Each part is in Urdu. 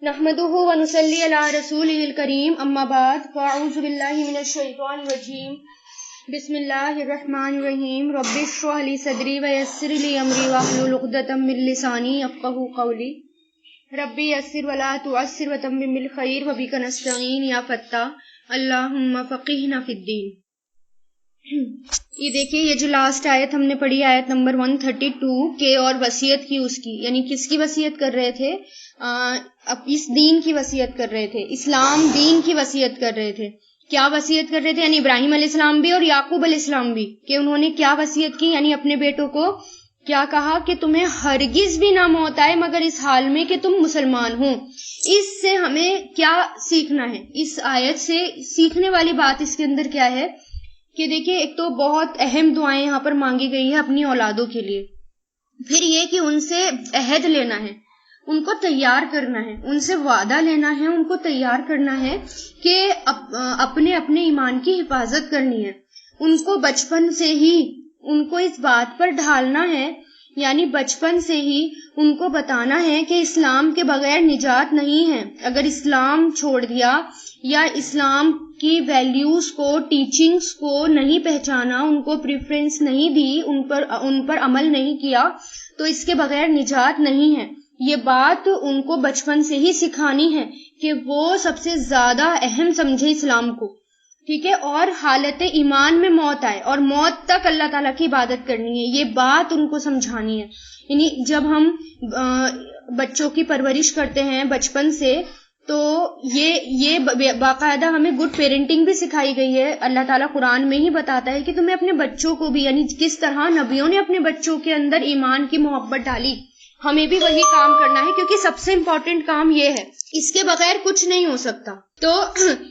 نحمده ونصلي على رسوله الكريم اما بعد فاعوذ بالله من الشیطان الرجیم بسم اللہ الرحمن الرحیم رب اشرح لي صدری ويسر لي امری واحلل عقدۃ من لسانی یفقهوا قولی رب یسر ولا تعسر وتمم بالخیر وبک نستعین یا فتاح اللہم فقہنا فی الدین۔ یہ دیکھیے، یہ جو لاسٹ آیت ہم نے پڑھی، آیت نمبر 132 کے اور وصیت کی اس کی، یعنی کس کی وصیت کر رہے تھے؟ اس دین کی وصیت کر رہے تھے، اسلام دین کی وصیت کر رہے تھے۔ کیا وصیت کر رہے تھے؟ یعنی ابراہیم علیہ السلام بھی اور یعقوب علیہ السلام بھی، کہ انہوں نے کیا وصیت کی، یعنی اپنے بیٹوں کو کیا کہا کہ تمہیں ہرگز بھی نہ موت آئے مگر اس حال میں کہ تم مسلمان ہو۔ اس سے ہمیں کیا سیکھنا ہے؟ اس آیت سے سیکھنے والی بات اس کے اندر کیا ہے کہ دیکھیں، ایک تو بہت اہم دعائیں یہاں پر مانگی گئی ہے اپنی اولادوں کے لیے، پھر یہ کہ ان سے عہد لینا ہے، ان کو تیار کرنا ہے، ان سے وعدہ لینا ہے، ان کو تیار کرنا ہے کہ اپنے ایمان کی حفاظت کرنی ہے۔ ان کو بچپن سے ہی ان کو اس بات پر ڈھالنا ہے، یعنی بچپن سے ہی ان کو بتانا ہے کہ اسلام کے بغیر نجات نہیں ہے۔ اگر اسلام چھوڑ دیا یا اسلام کی ویلیوز کو، ٹیچنگز کو نہیں پہچانا، ان کو پریفرنس نہیں دی، ان پر عمل نہیں کیا، تو اس کے بغیر نجات نہیں ہے۔ یہ بات ان کو بچپن سے ہی سکھانی ہے کہ وہ سب سے زیادہ اہم سمجھے اسلام کو، ٹھیک ہے؟ اور حالت ایمان میں موت آئے اور موت تک اللہ تعالیٰ کی عبادت کرنی ہے، یہ بات ان کو سمجھانی ہے۔ یعنی جب ہم بچوں کی پرورش کرتے ہیں بچپن سے، تو یہ باقاعدہ ہمیں گڈ پیرنٹنگ بھی سکھائی گئی ہے۔ اللہ تعالیٰ قرآن میں ہی بتاتا ہے کہ تمہیں اپنے بچوں کو بھی، یعنی کس طرح نبیوں نے اپنے بچوں کے اندر ایمان کی محبت ڈالی، ہمیں بھی وہی کام کرنا ہے، کیونکہ سب سے امپورٹنٹ کام یہ ہے، اس کے بغیر کچھ نہیں ہو سکتا۔ تو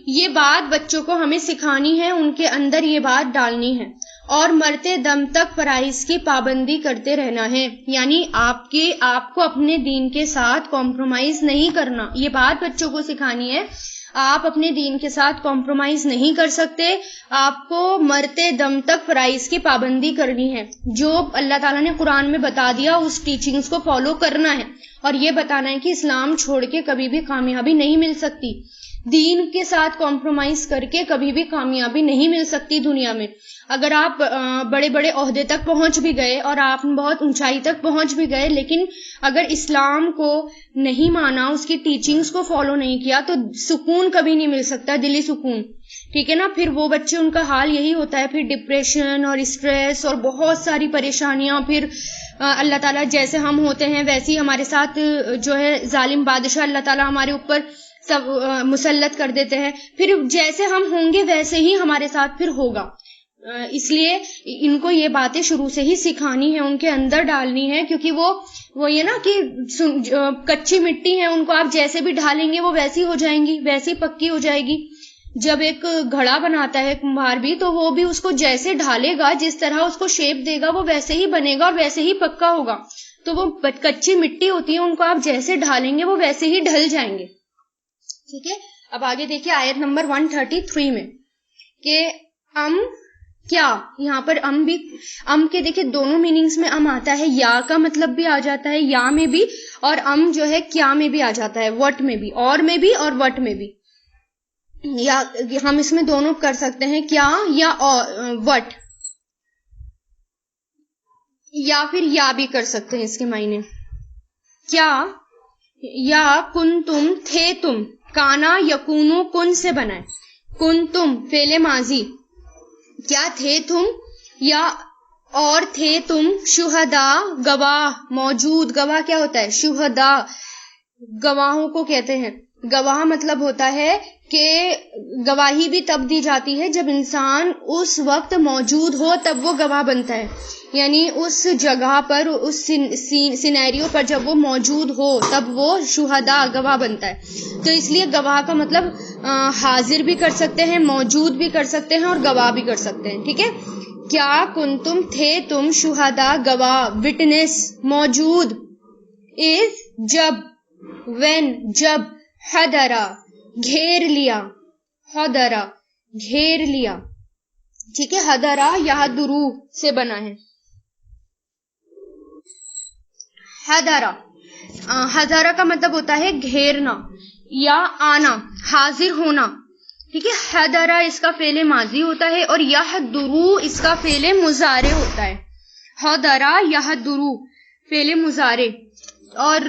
یہ بات بچوں کو ہمیں سکھانی ہے، ان کے اندر یہ بات ڈالنی ہے، اور مرتے دم تک فرائض کی پابندی کرتے رہنا ہے، یعنی آپ کو اپنے دین کے ساتھ کمپرومائز نہیں کرنا، یہ بات بچوں کو سکھانی ہے۔ آپ اپنے دین کے ساتھ کمپرومائز نہیں کر سکتے، آپ کو مرتے دم تک فرائض کی پابندی کرنی ہے۔ جو اللہ تعالیٰ نے قرآن میں بتا دیا اس ٹیچنگز کو فالو کرنا ہے، اور یہ بتانا ہے کہ اسلام چھوڑ کے کبھی بھی کامیابی نہیں مل سکتی، دین کے ساتھ کمپرومائز کر کے کبھی بھی کامیابی نہیں مل سکتی دنیا میں۔ اگر آپ بڑے بڑے عہدے تک پہنچ بھی گئے اور آپ بہت اونچائی تک پہنچ بھی گئے، لیکن اگر اسلام کو نہیں مانا، اس کی ٹیچنگز کو فالو نہیں کیا، تو سکون کبھی نہیں مل سکتا، دلی سکون، ٹھیک ہے نا؟ پھر وہ بچے، ان کا حال یہی ہوتا ہے، پھر ڈپریشن اور اسٹریس اور بہت ساری پریشانیاں، پھر اللہ تعالیٰ جیسے ہم ہوتے ہیں ویسے ہی ہمارے ساتھ جو ہے ظالم بادشاہ اللہ تعالیٰ ہمارے اوپر سب مسلط کر دیتے ہیں، پھر جیسے ہم ہوں گے ویسے ہی ہمارے ساتھ پھر ہوگا۔ اس لیے ان کو یہ باتیں شروع سے ہی سکھانی ہے، ان کے اندر ڈالنی ہے، کیونکہ وہ یہ نا کہ کچی مٹی ہے، ان کو آپ جیسے بھی ڈالیں گے وہ ویسی ہو جائیں گی، ویسی پکی ہو جائے گی۔ جب ایک گھڑا بناتا ہے کمہار بھی، تو وہ بھی اس کو جیسے ڈھالے گا، جس طرح اس کو شیپ دے گا، وہ ویسے ہی بنے گا اور ویسے ہی پکا ہوگا۔ تو وہ کچی مٹی ہوتی ہے، ان کو آپ جیسے ڈھالیں گے وہ ویسے ہی ڈھل جائیں گے، ٹھیک ہے؟ اب آگے دیکھیے آیت نمبر 133 میں کہ کیا، یہاں پر کے دیکھیں دونوں میننگز میں آتا ہے، یا کا مطلب بھی آ جاتا ہے یا میں بھی، اور جو ہے کیا میں بھی آ جاتا ہے، وٹ میں بھی، اور میں بھی اور وٹ میں بھی، یا ہم اس میں دونوں کر سکتے ہیں، کیا یا وٹ، یا پھر یا بھی کر سکتے ہیں اس کے معنی۔ کیا یا کن تم، تھے تم، کانا یکونو کن سے بنا ہے، کن تم فعل ماضی، کیا تھے تم یا اور تھے تم، شہداء گواہ، موجود، گواہ کیا ہوتا ہے؟ شہداء، گواہوں کو کہتے ہیں۔ گواہ مطلب ہوتا ہے کہ گواہی بھی تب دی جاتی ہے جب انسان اس وقت موجود ہو، تب وہ گواہ بنتا ہے، یعنی اس جگہ پر، اس سینیریو پر جب وہ موجود ہو تب وہ شہداء، گواہ بنتا ہے۔ تو اس لیے گواہ کا مطلب حاضر بھی کر سکتے ہیں، موجود بھی کر سکتے ہیں اور گواہ بھی کر سکتے ہیں، ٹھیک ہے؟ کیا کنتم، تھے تم، شہداء گواہ، وٹنس موجود، از جب، وین جب، حضرا گھیر لیا، حضرا گھیر لیا، ٹھیک ہے؟ حضرا یحضرو سے بنا ہے، حضرا حضرہ کا مطلب ہوتا ہے گھیرنا یا آنا، حاضر ہونا، ٹھیک ہے. حضرہ اس کا فعل ماضی ہوتا ہے اور یحضرو اس کا فعل مضارع ہوتا ہے. حضرہ یحضرو فعل مضارع اور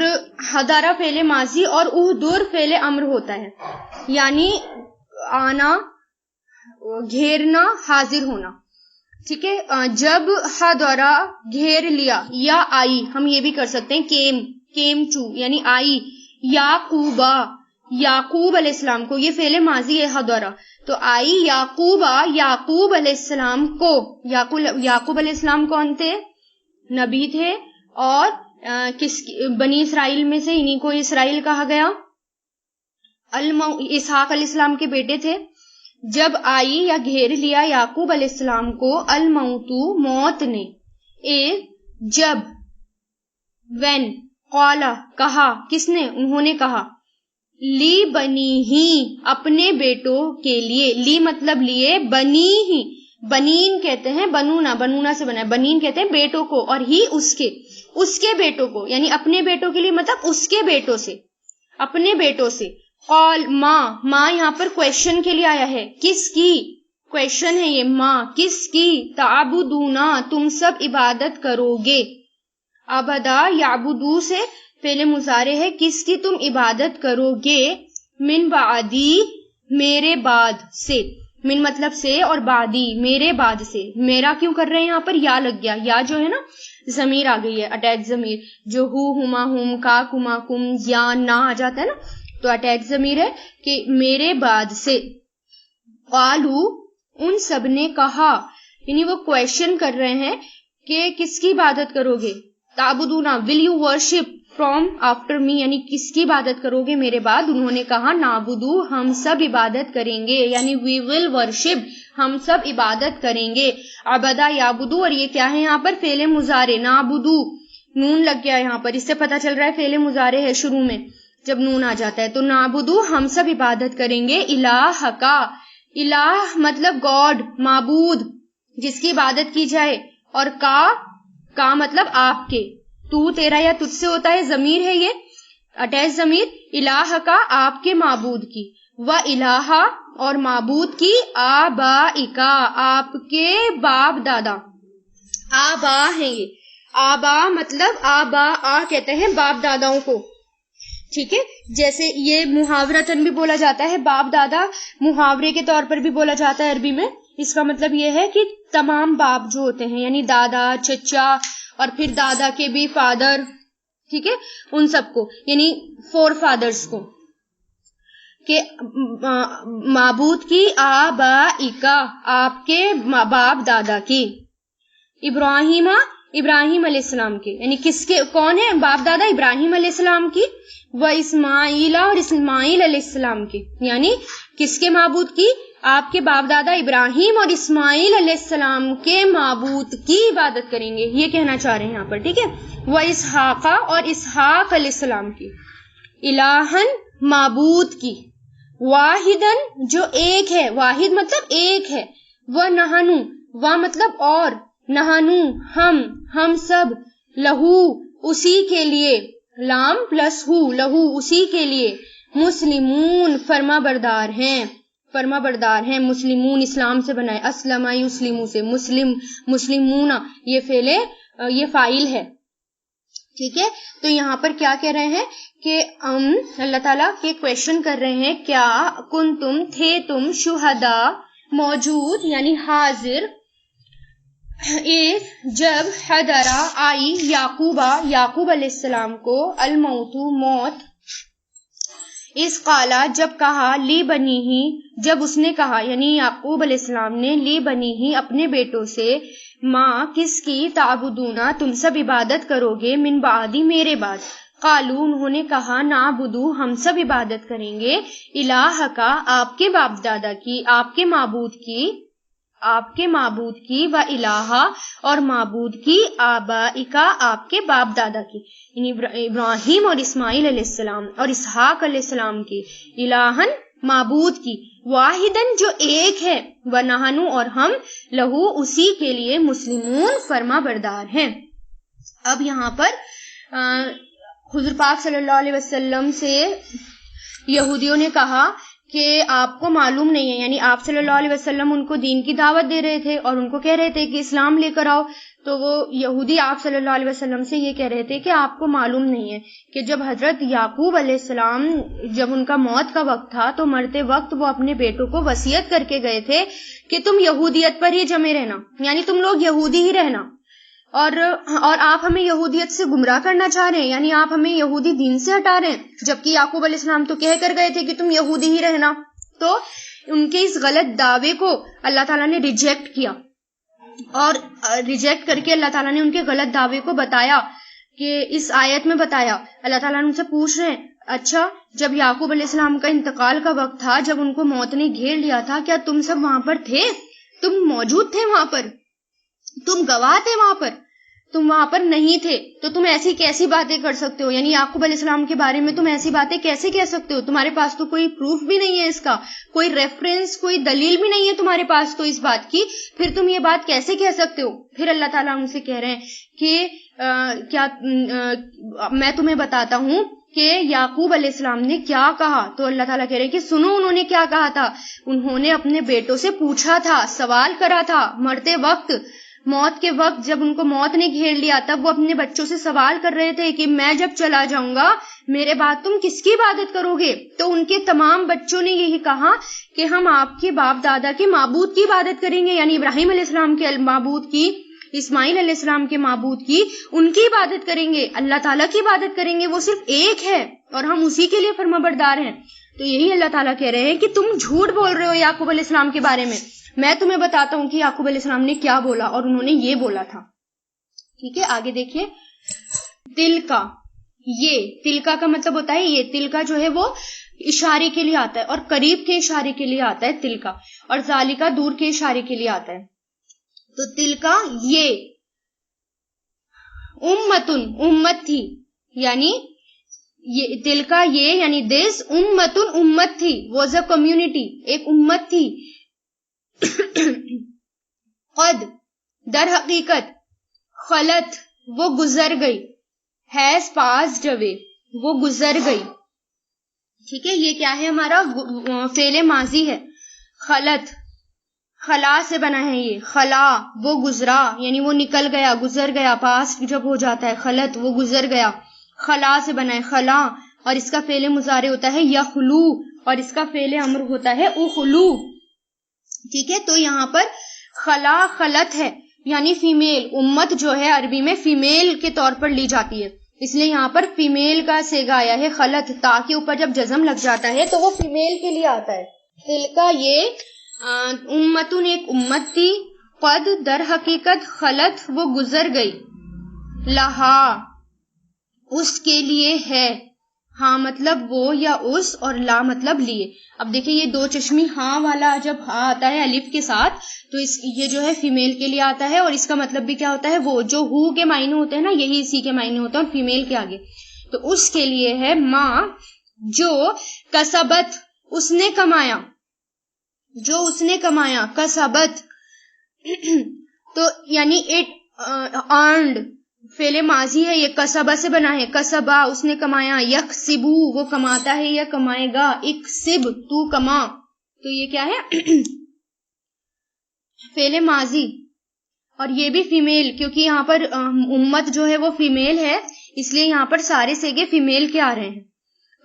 حضرہ فعل ماضی اور احضر فعل امر ہوتا ہے، یعنی آنا، گھیرنا، حاضر ہونا. ٹھیک ہے. جب حضرہ گھیر لیا یا آئی، ہم یہ بھی کر سکتے ہیں کیم ٹو یعنی آئی. یعقوب علیہ السلام کو، یہ فعل ماضی ہے حضرہ، تو آئی یعقوب علیہ السلام کو. یعقوب علیہ السلام کون تھے؟ نبی تھے، اور بنی اسرائیل میں سے انہی کو اسرائیل کہا گیا. اسحاق علیہ السلام کے بیٹے تھے. جب آئی یا گھیر لیا یعقوب علیہ السلام کو الموت موت نے، جب، when قالا کہا، کس نے؟ انہوں نے کہا، لی بنی ہی اپنے بیٹوں کے لیے، لی مطلب لیے، بنی ہی بنین کہتے ہیں، بنونا سے بنا ہے، بنین کہتے ہیں بیٹوں کو، اور ہی اس کے بیٹوں کو، یعنی اپنے بیٹوں کے لیے مطلب اس کے بیٹوں سے، اپنے بیٹوں سے. قال ماں یہاں پر کویشچن کے لیے آیا ہے، کس کی؟ کویشچن ہے یہ. ماں کس کی؟ تعبدونا تم سب عبادت کرو گے. عبدا یعبدو سے فعل مضارع ہے، کس کی تم عبادت کرو گے؟ من بعدی میرے بعد سے، من مطلب سے اور بعدی میرے بعد سے. میرا کیوں کر رہے ہیں یہاں پر؟ یا لگ گیا، یا جو ہے نا ضمیر آ گئی ہے، اٹیچ ضمیر، جو ہما ہم کا کما کم یا نا آ جاتا ہے نا، تو اٹیچ ضمیر ہے کہ میرے بعد سے. قالو ان سب نے کہا، یعنی وہ کویشچن کر رہے ہیں کہ کس کی عبادت کرو گے. تعبدونا will you worship from after me, یعنی کس کی عبادت کرو گے میرے بعد. انہوں نے کہا نعبدو ہم سب عبادت کریں گے، یعنی وی ول ورشپ ہم سب عبادت کریں گے. عبدا یعبدو، اور یہ کیا ہے یہاں پر؟ فعل مضارع. نعبدو نون لگ گیا یہاں پر، اس سے پتہ چل رہا ہے فعل مضارع ہے شروع میں جب نون آ جاتا ہے. تو نعبدو ہم سب عبادت کریں گے. الہ کا، الہ مطلب گاڈ، معبود جس کی عبادت کی جائے، اور کا مطلب آپ کے، تو تیرا یا تجھ سے ہوتا ہے، ضمیر ہے یہ اٹیچ ضمیر. الہ کا آپ کے معبود کی، و الہ اور معبود کی، آبائکا آپ کے باپ دادا. آبا ہیں یہ، آبا مطلب آبا کہتے ہیں باپ داداؤں کو. ٹھیک ہے. جیسے یہ محاورتن بھی بولا جاتا ہے، باپ دادا محاورے کے طور پر بھی بولا جاتا ہے عربی میں. اس کا مطلب یہ ہے کہ تمام باپ جو ہوتے ہیں، یعنی دادا، چچا، اور پھر دادا کے بھی فادر، ٹھیک ہے، ان سب کو، یعنی 4 فادرز کو، کہ معبود کی، آبائکا آپ کے باپ دادا کی. ابراہیم علیہ السلام کے، یعنی کس کے، کون ہے باپ دادا؟ ابراہیم علیہ السلام کی. و اسماعیل اور اسماعیل علیہ السلام کے، یعنی کس کے معبود کی؟ آپ کے باپ دادا ابراہیم اور اسماعیل علیہ السلام کے معبود کی عبادت کریں گے، یہ کہنا چاہ رہے ہیں یہاں پر. ٹھیک ہے. و اسحاق اور اسحاق علیہ السلام کی. الہن معبود کی. واحدن جو ایک ہے، واحد مطلب ایک ہے. و نحنو، و مطلب اور، نحنو ہم سب، لہو اسی کے لیے، لام پلس ہو، لہو اسی کے لیے، مسلمون فرما بردار ہیں، مسلمون اسلام سے بنا ہے، اسلم یسلمو سے، مسلمون یہ فاعل ہے. ٹھیک ہے. تو یہاں پر کیا کہہ رہے ہیں کہ اللہ تعالیٰ کے کویشچن کر رہے ہیں، کیا کنتم تھے تم، شہدا موجود یعنی حاضر، جب حضرہ آئی یعقوب علیہ السلام کو، الموت موت، اس قالا جب کہا، لی بنی ہی جب اس نے کہا، یعنی یعقوب علیہ السلام نے، لی بنی ہی اپنے بیٹوں سے، ماں کس کی، تعبدونا تم سب عبادت کرو گے، من بعدی میرے بعد. قالو انہوں نے کہا، نعبدو ہم سب عبادت کریں گے، الہ کا آپ کے باپ دادا کی، آپ کے معبود کی، و الہ اور معبود کی، آبائکا آپ کے باپ دادا کی، یعنی ابراہیم اور اسماعیل علیہ السلام اور اسحاق علیہ السلام کی، الہن معبود کی، واحدن جو ایک ہے، و نحنو اور ہم، لہو اسی کے لیے، مسلمون فرما بردار ہیں. اب یہاں پر حضور پاک صلی اللہ علیہ وسلم سے یہودیوں نے کہا کہ آپ کو معلوم نہیں ہے، یعنی آپ صلی اللہ علیہ وسلم ان کو دین کی دعوت دے رہے تھے اور ان کو کہہ رہے تھے کہ اسلام لے کر آؤ، تو وہ یہودی آپ صلی اللہ علیہ وسلم سے یہ کہہ رہے تھے کہ آپ کو معلوم نہیں ہے کہ جب حضرت یعقوب علیہ السلام جب ان کا موت کا وقت تھا تو مرتے وقت وہ اپنے بیٹوں کو وصیت کر کے گئے تھے کہ تم یہودیت پر ہی جمے رہنا، یعنی تم لوگ یہودی ہی رہنا، اور آپ ہمیں یہودیت سے گمراہ کرنا چاہ رہے ہیں، یعنی آپ ہمیں یہودی دین سے ہٹا رہے ہیں، جبکہ یعقوب علیہ السلام تو کہہ کر گئے تھے کہ تم یہودی ہی رہنا۔ تو ان کے اس غلط دعوے کو اللہ تعالیٰ نے ریجیکٹ کیا، اور ریجیکٹ کر کے اللہ تعالیٰ نے ان کے غلط دعوے کو بتایا کہ اس آیت میں بتایا۔ اللہ تعالیٰ نے ان سے پوچھ رہے ہیں اچھا جب یعقوب علیہ السلام کا انتقال کا وقت تھا، جب ان کو موت نے گھیر لیا تھا، کیا تم سب وہاں پر تھے؟ تم موجود تھے وہاں پر؟ تم گواہ تھے وہاں پر؟ تم وہاں پر نہیں تھے تو تم ایسی کیسی باتیں کر سکتے ہو؟ یعنی یعقوب علیہ السلام کے بارے میں تم ایسی باتیں کیسے کہہ سکتے ہو؟ تمہارے پاس تو کوئی پروف بھی نہیں ہے اس کا، کوئی ریفرنس، کوئی دلیل بھی نہیں ہے تمہارے پاس تو اس بات کی، پھر تم یہ بات کیسے کہہ سکتے ہو؟ پھر اللہ تعالیٰ ان سے کہہ رہے ہیں کہ میں تمہیں بتاتا ہوں کہ یعقوب علیہ السلام نے کیا کہا۔ تو اللہ تعالیٰ کہہ رہے ہیں کہ سنو انہوں نے کیا کہا تھا۔ انہوں نے اپنے بیٹوں سے پوچھا تھا، سوال کرا تھا مرتے وقت، موت کے وقت جب ان کو موت نے گھیر لیا تب وہ اپنے بچوں سے سوال کر رہے تھے کہ میں جب چلا جاؤں گا میرے بعد تم کس کی عبادت کرو گے؟ تو ان کے تمام بچوں نے یہی کہا کہ ہم آپ کے باپ دادا کے معبود کی عبادت کریں گے، یعنی ابراہیم علیہ السلام کے معبود کی، اسماعیل علیہ السلام کے معبود کی، ان کی عبادت کریں گے، اللہ تعالیٰ کی عبادت کریں گے، وہ صرف ایک ہے اور ہم اسی کے لیے فرمانبردار ہیں۔ تو یہی اللہ تعالیٰ کہہ رہے ہیں کہ تم جھوٹ بول رہے ہو یعقوب علیہ السلام کے بارے میں، میں تمہیں بتاتا ہوں کہ یعقوب علیہ السلام نے کیا بولا، اور انہوں نے یہ بولا تھا۔ ٹھیک ہے، آگے دیکھیے، تلکا، یہ تلکا کا مطلب ہوتا ہے یہ، تلکا جو ہے وہ اشارے کے لیے آتا ہے اور قریب کے اشارے کے لیے آتا ہے تلکا، اور ذالکا دور کے اشارے کے لیے آتا ہے۔ تو تلکا یہ، امتن امت تھی، یعنی یہ تلکا یہ یعنی دس، امتن امت تھی، واز اے کمیونٹی، ایک امت تھی، قد در حقیقت، خلت وہ گزر گئی، ہیز پاسڈ اوے وہ گزر گئی۔ ٹھیک ہے، یہ کیا ہے ہمارا فعل ماضی ہے، خلت خلا سے بنا ہے، یہ خلا وہ گزرا یعنی وہ نکل گیا، گزر گیا، پاسٹ جب ہو جاتا ہے خلت وہ گزر گیا، خلا سے بنا ہے خلا، اور اس کا فعل مضارع ہوتا ہے یخلو، اور اس کا فعل امر ہوتا ہے اخلو۔ ٹھیک ہے، تو یہاں پر خلا خلت ہے یعنی فیمیل، امت جو ہے عربی میں فیمیل کے طور پر لی جاتی ہے، اس لیے یہاں پر فیمیل کا صیغہ آیا ہے خلت، تا کے اوپر جب جزم لگ جاتا ہے تو وہ فیمیل کے لیے آتا ہے۔ تلکا یہ امتن ایک امت تھی، قد در حقیقت، خلت وہ گزر گئی، لہا اس کے لیے ہے، ہاں مطلب وہ یا اس، اور لا مطلب لیے۔ اب دیکھیں یہ دو چشمی ہاں والا جب ہاں آتا ہے الف کے ساتھ تو یہ جو ہے فیمیل کے لیے آتا ہے، اور اس کا مطلب بھی کیا ہوتا ہے، وہ جو ہو کے معنی ہوتے ہیں نا یہی اسی کے معنی ہوتا ہے، اور فیمیل کے آگے تو اس کے لیے ہے ماں جو کسبت اس نے کمایا، جو اس نے کمایا، کسبت تو یعنی اٹ ارنڈ، فعل ماضی ہے یہ، کسبہ سے بنا ہے، کسبہ اس نے کمایا، یکسبو وہ کماتا ہے یا کمائے گا، اکسب تو کما، تو یہ کیا ہے فعل ماضی، اور یہ بھی فیمیل، کیونکہ یہاں پر امت جو ہے وہ فیمیل ہے اس لیے یہاں پر سارے صیغے فیمیل کے آ رہے ہیں۔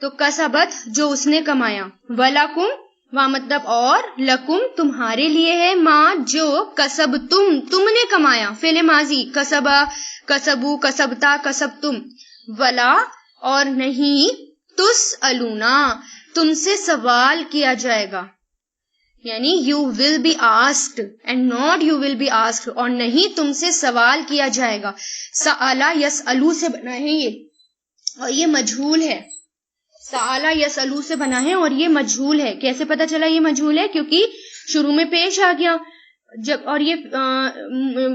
تو کسبت جو اس نے کمایا، ولکم وہاں مطلب اور، لکم تمہارے لیے ہے، ماں جو کسب تم نے کمایا، فعل ماضی، کسبہ کسبو کسبتا کسبتم، ولا اور نہیں، تسألونا تم سے سوال کیا جائے گا، یعنی you will be asked and not you will be asked، اور نہیں تم سے سوال کیا جائے گا۔ سألا یسألو سے بنا ہے یہ، اور یہ مجہول ہے، سألا یسألو سے بنا ہے اور یہ مجہول ہے۔ کیسے پتا چلا یہ مجہول ہے؟ کیونکہ شروع میں پیش آ گیا جب، اور یہ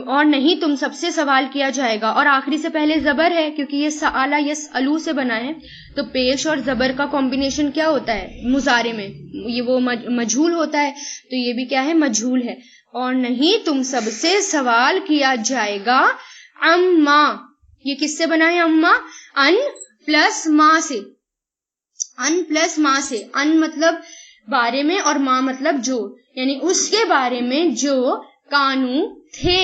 اور نہیں تم سب سے سوال کیا جائے گا، اور آخری سے پہلے زبر ہے کیونکہ یہ سألا یسألو سے بنا ہے، تو پیش اور زبر کا کمبینیشن کیا ہوتا ہے مضارع میں، یہ وہ مجہول ہوتا ہے، تو یہ بھی کیا ہے مجہول ہے۔ اور نہیں تم سب سے سوال کیا جائے گا، اما یہ کس سے بنا ہے، اما ان پلس ماں سے، ان پلس ماں سے، ان مطلب بارے میں اور ماں مطلب جو، یعنی اس کے بارے میں جو کانو تھے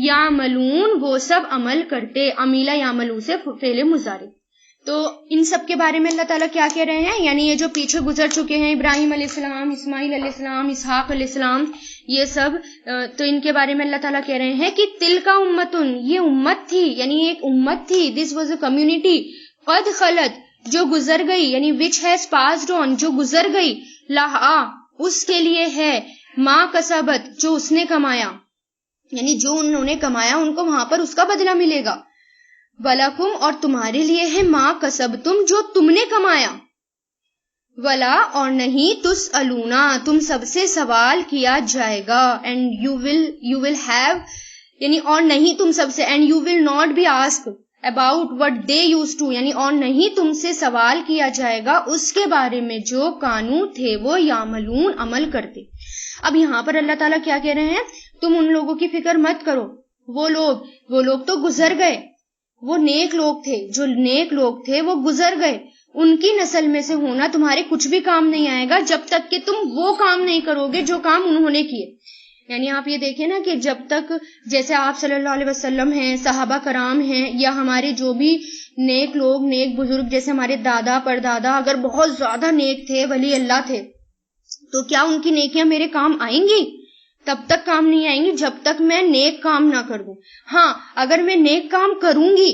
یعملون وہ سب عمل کرتے، عمیلہ یعملو سے فعل مضارع. تو ان سب کے بارے میں اللہ تعالیٰ کیا کہہ رہے ہیں، یعنی یہ جو پیچھے گزر چکے ہیں ابراہیم علیہ السلام، اسماعیل علیہ السلام، اسحاق علیہ السلام، یہ سب، تو ان کے بارے میں اللہ تعالیٰ کہہ رہے ہیں کہ تلکا امتن، یہ امت تھی، یعنی ایک امت تھی، دس واز اے کمیونٹی، قد خلت جو گزر گئی، یعنی وچ ہیز پاسڈ آن جو گزر گئی، لہا اس کے لیے ہے، ما کسبت جو اس نے کمایا، یعنی جو انہوں نے کمایا ان کو وہاں پر اس کا بدلہ ملے گا، وَلَكُمْ اور تمہارے لیے ہے ما کسبتم جو تم نے کمایا، ولا اور نہیں تسألون تم سب سے سوال کیا جائے گا، اینڈ یو ول ہیو یعنی اور نہیں تم سب سے، and you will not be ask about what they use to, یعنی اور نہیں تم سے سوال کیا جائے گا اس کے بارے میں جو کانو تھے وہ یعملون عمل کرتے. اب یہاں پر اللہ تعالیٰ کیا کہہ رہے ہیں، تم ان لوگوں کی فکر مت کرو، وہ لوگ تو گزر گئے، وہ نیک لوگ تھے، جو نیک لوگ تھے وہ گزر گئے، ان کی نسل میں سے ہونا تمہارے کچھ بھی کام نہیں آئے گا جب تک کہ تم وہ کام نہیں کرو گے جو کام انہوں نے کیے. یعنی آپ یہ دیکھیں نا کہ جب تک جیسے آپ صلی اللہ علیہ وسلم ہیں، صحابہ کرام ہیں، یا ہمارے جو بھی نیک لوگ، نیک بزرگ، جیسے ہمارے دادا پردادا اگر بہت زیادہ نیک تھے، ولی اللہ تھے، تو کیا ان کی نیکیاں میرے کام آئیں گی؟ تب تک کام نہیں آئیں گی جب تک میں نیک کام نہ کر دوں. ہاں اگر میں نیک کام کروں گی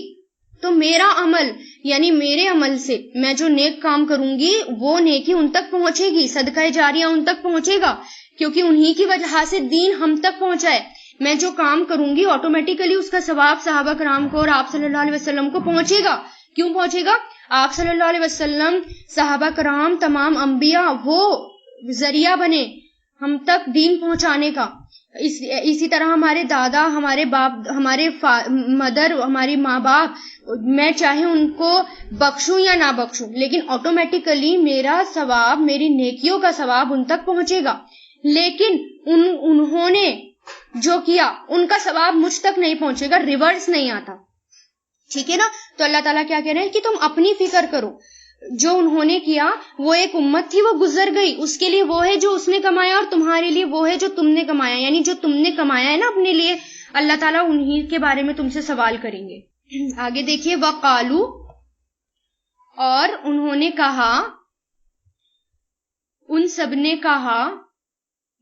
تو میرا عمل یعنی میرے عمل سے میں جو نیک کام کروں گی وہ نیکی ان تک پہنچے گی، صدقہ جاریہ ان تک پہنچے گا، کیونکہ انہی کی وجہ سے دین ہم تک پہنچا ہے. میں جو کام کروں گی آٹومیٹیکلی اس کا ثواب صحابہ کرام کو اور آپ صلی اللہ علیہ وسلم کو پہنچے گا. کیوں پہنچے گا؟ آپ صلی اللہ علیہ وسلم، صحابہ کرام، تمام انبیاء وہ ذریعہ بنے ہم تک دین پہنچانے کا. اسی طرح ہمارے دادا، ہمارے باپ، ہمارے مدر، ہماری ماں باپ، میں چاہے ان کو بخشوں یا نہ بخشوں لیکن آٹومیٹیکلی میرا ثواب، میری نیکیوں کا ثواب ان تک پہنچے گا. لیکن انہوں نے جو کیا ان کا ثواب مجھ تک نہیں پہنچے گا، ریورس نہیں آتا. ٹھیک ہے نا؟ تو اللہ تعالیٰ کیا کہہ رہے ہیں کہ تم اپنی فکر کرو، جو انہوں نے کیا وہ ایک امت تھی، وہ گزر گئی، اس کے لیے وہ ہے جو اس نے کمایا اور تمہارے لیے وہ ہے جو تم نے کمایا. یعنی جو تم نے کمایا ہے نا اپنے لیے، اللہ تعالیٰ انہی کے بارے میں تم سے سوال کریں گے. آگے دیکھیے، وقالو اور انہوں نے کہا، ان سب نے کہا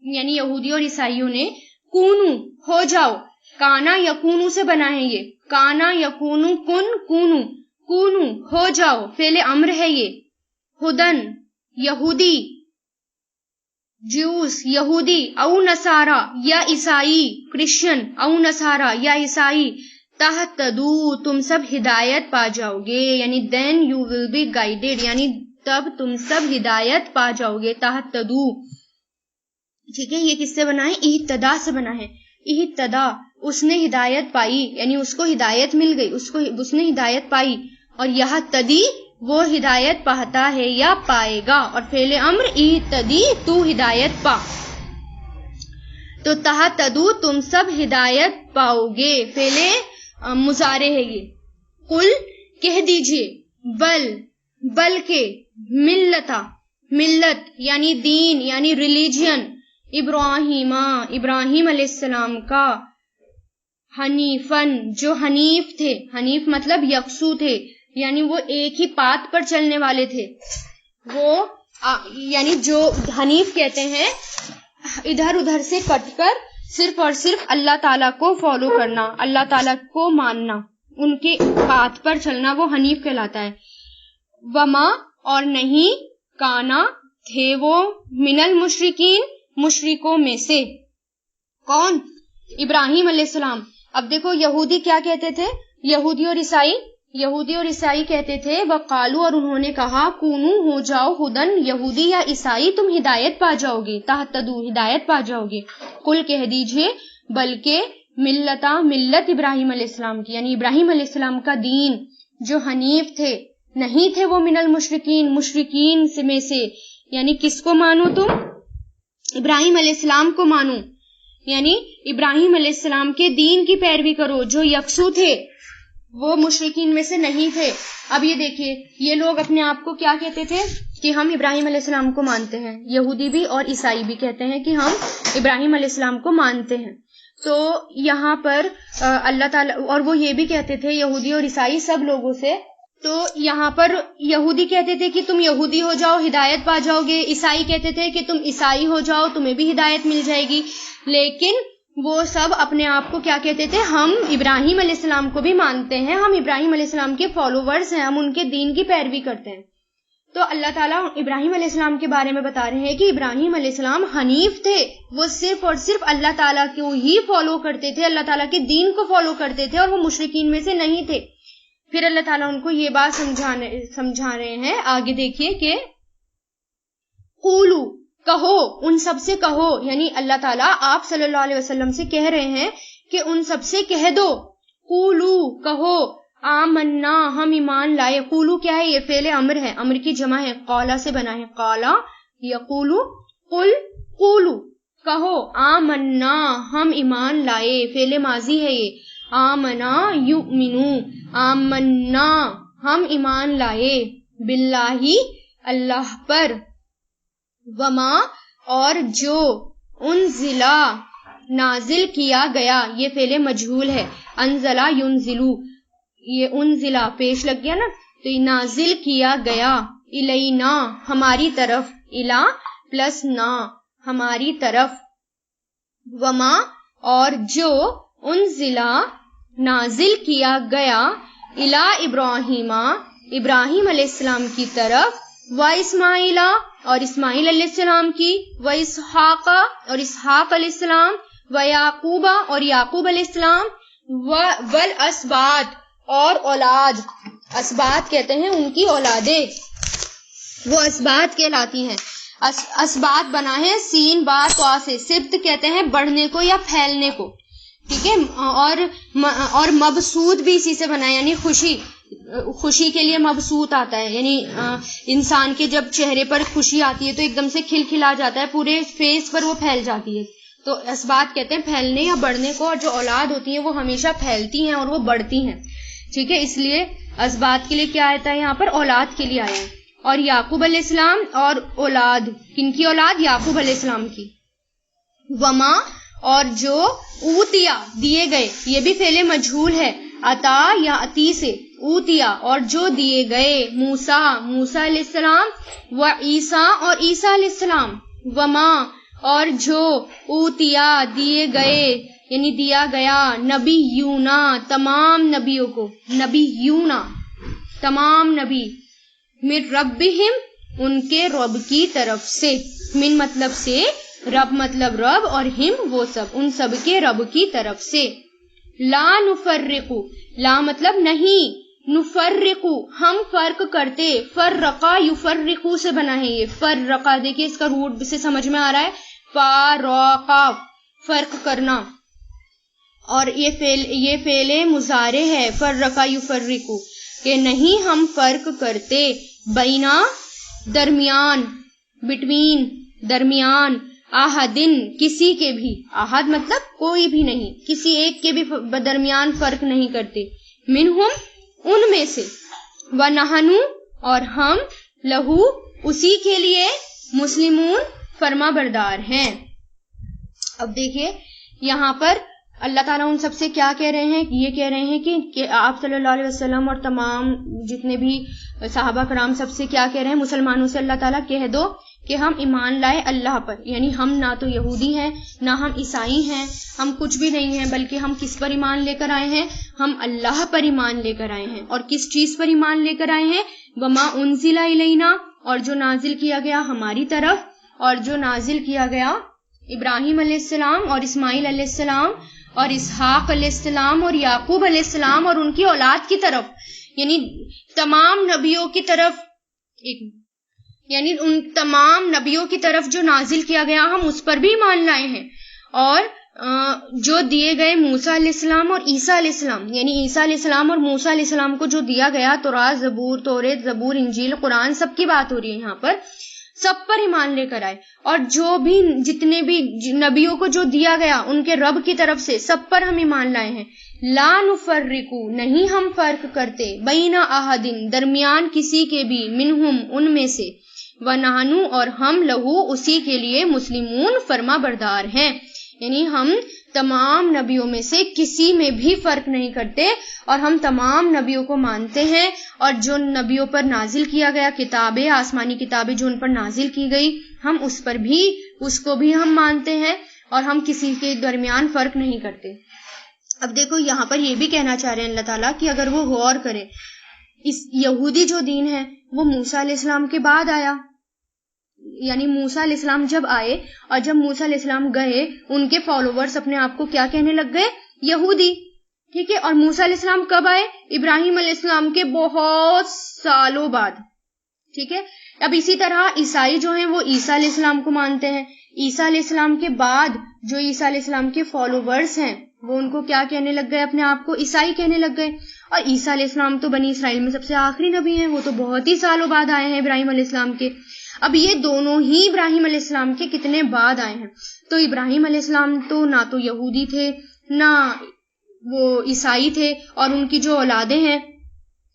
یعنی یہودی اور عیسائیوں نے، کونو ہو جاؤ، کانا یکونو سے بنا ہے یہ، کانا یکونو کن کونو، کونو ہو جاؤ، فعل امر ہے یہ، ہدن یہودی، جیوس یہودی، او نصارا یا عیسائی، کرسچن، او نصارا یا عیسائی، تہتدو تم سب ہدایت پا جاؤ گے، یعنی then you will be guided, یعنی تب تم سب ہدایت پا جاؤ گے. تہتدو، ٹھیک ہے، یہ کس سے بنا ہے؟ اہتدا سے بنا ہے. اہتدا اس نے ہدایت پائی، یعنی اس کو ہدایت مل گئی، اس نے ہدایت پائی. اور یہ تدی وہ ہدایت پاتا ہے یا پائے گا، اور فعل امر اہتدی تو ہدایت پا. تو تہتدو تم سب ہدایت پاؤ گے، فعل مضارع ہے یہ. قل کہہ دیجئے، بلکہ ملت یعنی دین یعنی ریلیجن، ابراہیم علیہ السلام کا، حنیفن جو حنیف تھے، حنیف مطلب یکسو تھے، یعنی وہ ایک ہی پات پر چلنے والے تھے. وہ یعنی جو حنیف کہتے ہیں ادھر ادھر سے کٹ کر صرف اور صرف اللہ تعالیٰ کو فالو کرنا، اللہ تعالیٰ کو ماننا، ان کے پات پر چلنا، وہ حنیف کہلاتا ہے. وما اور نہیں، کانا تھے وہ، من المشرکین مشرکوں میں سے. کون؟ ابراہیم علیہ السلام. اب دیکھو یہودی کیا کہتے تھے، یہودی اور عیسائی کہتے تھے، وقالو اور انہوں نے کہا، کونو ہو جاؤ، ہدن یہودی یا عیسائی تم ہدایت پا جاؤ گے، تہتدو ہدایت پا جاؤ گے. قل کہہ دیجئے، بلکہ ملت ابراہیم علیہ السلام کی، یعنی ابراہیم علیہ السلام کا دین جو حنیف تھے، نہیں تھے وہ من المشرکین مشرکین میں سے. یعنی کس کو مانو تم؟ ابراہیم علیہ السلام کو مانو، یعنی ابراہیم علیہ السلام کے دین کی پیروی کرو جو یکسو تھے، وہ مشرکین میں سے نہیں تھے. اب یہ دیکھیے یہ لوگ اپنے آپ کو کیا کہتے تھے کہ ہم ابراہیم علیہ السلام کو مانتے ہیں. یہودی بھی اور عیسائی بھی کہتے ہیں کہ ہم ابراہیم علیہ السلام کو مانتے ہیں. تو یہاں پر اللہ تعالیٰ، اور وہ یہ بھی کہتے تھے یہودی اور عیسائی سب لوگوں سے، تو یہاں پر یہودی کہتے تھے کہ تم یہودی ہو جاؤ ہدایت پا جاؤ گے، عیسائی کہتے تھے کہ تم عیسائی ہو جاؤ تمہیں بھی ہدایت مل جائے گی. لیکن وہ سب اپنے آپ کو کیا کہتے تھے؟ ہم ابراہیم علیہ السلام کو بھی مانتے ہیں، ہم ابراہیم علیہ السلام کے فالوورز ہیں، ہم ان کے دین کی پیروی کرتے ہیں. تو اللہ تعالیٰ ابراہیم علیہ السلام کے بارے میں بتا رہے ہیں کہ ابراہیم علیہ السلام حنیف تھے، وہ صرف اور صرف اللہ تعالیٰ کو ہی فالو کرتے تھے، اللہ تعالیٰ کے دین کو فالو کرتے تھے، اور وہ مشرکین میں سے نہیں تھے. پھر اللہ تعالیٰ ان کو یہ بات سمجھا رہے ہیں. آگے دیکھیے کہ قولو، کہو، ان سب سے کہو، یعنی اللہ تعالیٰ آپ صلی اللہ علیہ وسلم سے کہہ رہے ہیں کہ ان سب سے کہہ دو. قولو، کہو، آمنا، ہم ایمان لائے. قولو کیا ہے؟ یہ فعل امر ہے، امر کی جمع ہے، قالا سے بنا ہے، قالا یقولو، قل قولو، کہو آمنا، ہم ایمان لائے. فعل ماضی ہے یہ، آمنا یؤمنو، آمنا ہم ایمان لائے، باللہ اللہ پر، وما اور جو، انزلا نازل کیا گیا، یہ فعل مجہول ہے، انزلا ینزلو، یہ انزلا پیش لگ گیا نا، تو یہ نازل کیا گیا، الینا ہماری طرف، الا پلس نا ہماری طرف، وما اور جو، انزلا نازل کیا گیا، الا ابراہیم ابراہیم علیہ السلام کی طرف، و اسماعیلا اور اسماعیل علیہ السلام کی، و اسحاق اور اسحاق علیہ السلام، و یعقوب اور یعقوب علیہ السلام، والاسباط اور اولاد. اسباط کہتے ہیں ان کی اولادیں، وہ اسباط کہلاتی ہیں. اسباط بنا ہے سین با طا سے. سبت کہتے ہیں بڑھنے کو یا پھیلنے کو، ٹھیک ہے. اور مبسوط بھی اسی سے بنا ہے، یعنی خوشی کے لیے مبسوط آتا ہے، یعنی انسان کے جب چہرے پر خوشی آتی ہے تو ایک دم سے کھلکھلا جاتا ہے، پورے فیس پر وہ پھیل جاتی ہے. تو اسباط کہتے ہیں پھیلنے یا بڑھنے کو، اور جو اولاد ہوتی ہیں وہ ہمیشہ پھیلتی ہیں اور وہ بڑھتی ہیں، ٹھیک ہے. اس لیے اسباط کے لیے کیا آتا ہے یہاں پر؟ اولاد کے لیے آیا ہے. اور یعقوب علیہ السلام اور اولاد، کن کی اولاد؟ یعقوب علیہ السلام کی. وما اور جو، اوتیا دیے گئے، یہ بھی فعل مجہول ہے، عطا یا عطی سے، اوتیا اور جو دیے گئے، موسیٰ علیہ السلام، و عیسیٰ اور عیسیٰ علیہ السلام، وما اور جو، اوتیا دیے گئے یعنی دیا گیا، نبی یونا تمام نبیوں کو، نبی یونا تمام نبی، من ربہم ان کے رب کی طرف سے، من مطلب سے، رب مطلب رب، اور ہم وہ سب، ان سب کے رب کی طرف سے. لا نفرقو، لا مطلب نہیں، نفرقو ہم فرق کرتے، فرقا یفرقو سے بنا ہے یہ، فرقا دیکھیں اس کا روٹ سے سمجھ میں آ رہا ہے، فارقا فرق کرنا، اور یہ فعل مضارع ہے، فرقا یفرقو کہ نہیں ہم فرق کرتے، بینا درمیان، بٹوین درمیان، احدن کسی کے بھی، احد مطلب کوئی بھی نہیں، کسی ایک کے بھی درمیان فرق نہیں کرتے، منہم ان میں سے، ونحنو اور ہم، لہو اسی کے لیے، مسلمون فرما بردار ہیں. اب دیکھیے یہاں پر اللہ تعالیٰ ان سب سے کیا کہہ رہے ہیں؟ یہ کہہ رہے ہیں کہ آپ صلی اللہ علیہ وسلم اور تمام جتنے بھی صحابہ کرام سب سے کیا کہہ رہے ہیں؟ مسلمانوں سے اللہ تعالیٰ کہہ دو کہ ہم ایمان لائے اللہ پر، یعنی ہم نہ تو یہودی ہیں نہ ہم عیسائی ہیں، ہم کچھ بھی نہیں ہیں، بلکہ ہم کس پر ایمان لے کر آئے ہیں؟ ہم اللہ پر ایمان لے کر آئے ہیں. اور کس چیز پر ایمان لے کر آئے ہیں؟ وما انزل الینا اور جو نازل کیا گیا ہماری طرف، اور جو نازل کیا گیا ابراہیم علیہ السلام اور اسماعیل علیہ السلام اور اسحاق علیہ السلام اور یعقوب علیہ السلام اور ان کی اولاد کی طرف، یعنی تمام نبیوں کی طرف، یعنی ان تمام نبیوں کی طرف جو نازل کیا گیا ہم اس پر بھی ایمان لائے ہیں. اور جو دیے گئے موسیٰ علیہ السلام اور عیسیٰ علیہ السلام، یعنی عیسیٰ علیہ السلام اور موسیٰ علیہ السلام کو جو دیا گیا، تورات، زبور، توریت، زبور، انجیل، قرآن، سب کی بات ہو رہی ہے یہاں پر. سب پر ایمان لے کر آئے، اور جو بھی جتنے بھی نبیوں کو جو دیا گیا ان کے رب کی طرف سے سب پر ہم ایمان لائے ہیں۔ لا نفرقو، نہیں ہم فرق کرتے، بین احد، درمیان کسی کے بھی، منہم، ان میں سے، ونحن، اور ہم، لہو، اسی کے لیے، مسلمون، فرما بردار ہیں، یعنی ہم تمام نبیوں میں سے کسی میں بھی فرق نہیں کرتے، اور ہم تمام نبیوں کو مانتے ہیں، اور جو نبیوں پر نازل کیا گیا کتابیں، آسمانی کتابیں جو ان پر نازل کی گئی، ہم اس کو بھی ہم مانتے ہیں، اور ہم کسی کے درمیان فرق نہیں کرتے۔ اب دیکھو یہاں پر یہ بھی کہنا چاہ رہے ہیں اللہ تعالیٰ کہ اگر وہ غور کرے، اس یہودی جو دین ہے وہ موسیٰ علیہ السلام کے بعد آیا، یعنی موسیٰ علیہ السلام جب آئے اور جب موسیٰ علیہ السلام گئے، ان کے فالوورز اپنے آپ کو کیا کہنے لگ گئے؟ یہودی، ٹھیک ہے۔ اور موسیٰ علیہ السلام کب آئے؟ ابراہیم علیہ السلام کے بہت سالوں بعد، ٹھیک ہے۔ اب اسی طرح عیسائی جو ہیں وہ عیسیٰ علیہ السلام کو مانتے ہیں، عیسیٰ علیہ السلام کے بعد جو عیسیٰ علیہ السلام کے فالوورز ہیں وہ ان کو کیا کہنے لگ گئے؟ اپنے آپ کو عیسائی کہنے لگ گئے۔ اور عیسیٰ علیہ السلام تو بنی اسرائیل میں سب سے آخری نبی ہیں، وہ تو بہت ہی سالوں بعد آئے ہیں ابراہیم علیہ السلام کے۔ اب یہ دونوں ہی ابراہیم علیہ السلام کے کتنے بعد آئے ہیں؟ تو ابراہیم علیہ السلام تو نہ تو یہودی تھے نہ وہ عیسائی تھے، اور ان کی جو اولادیں ہیں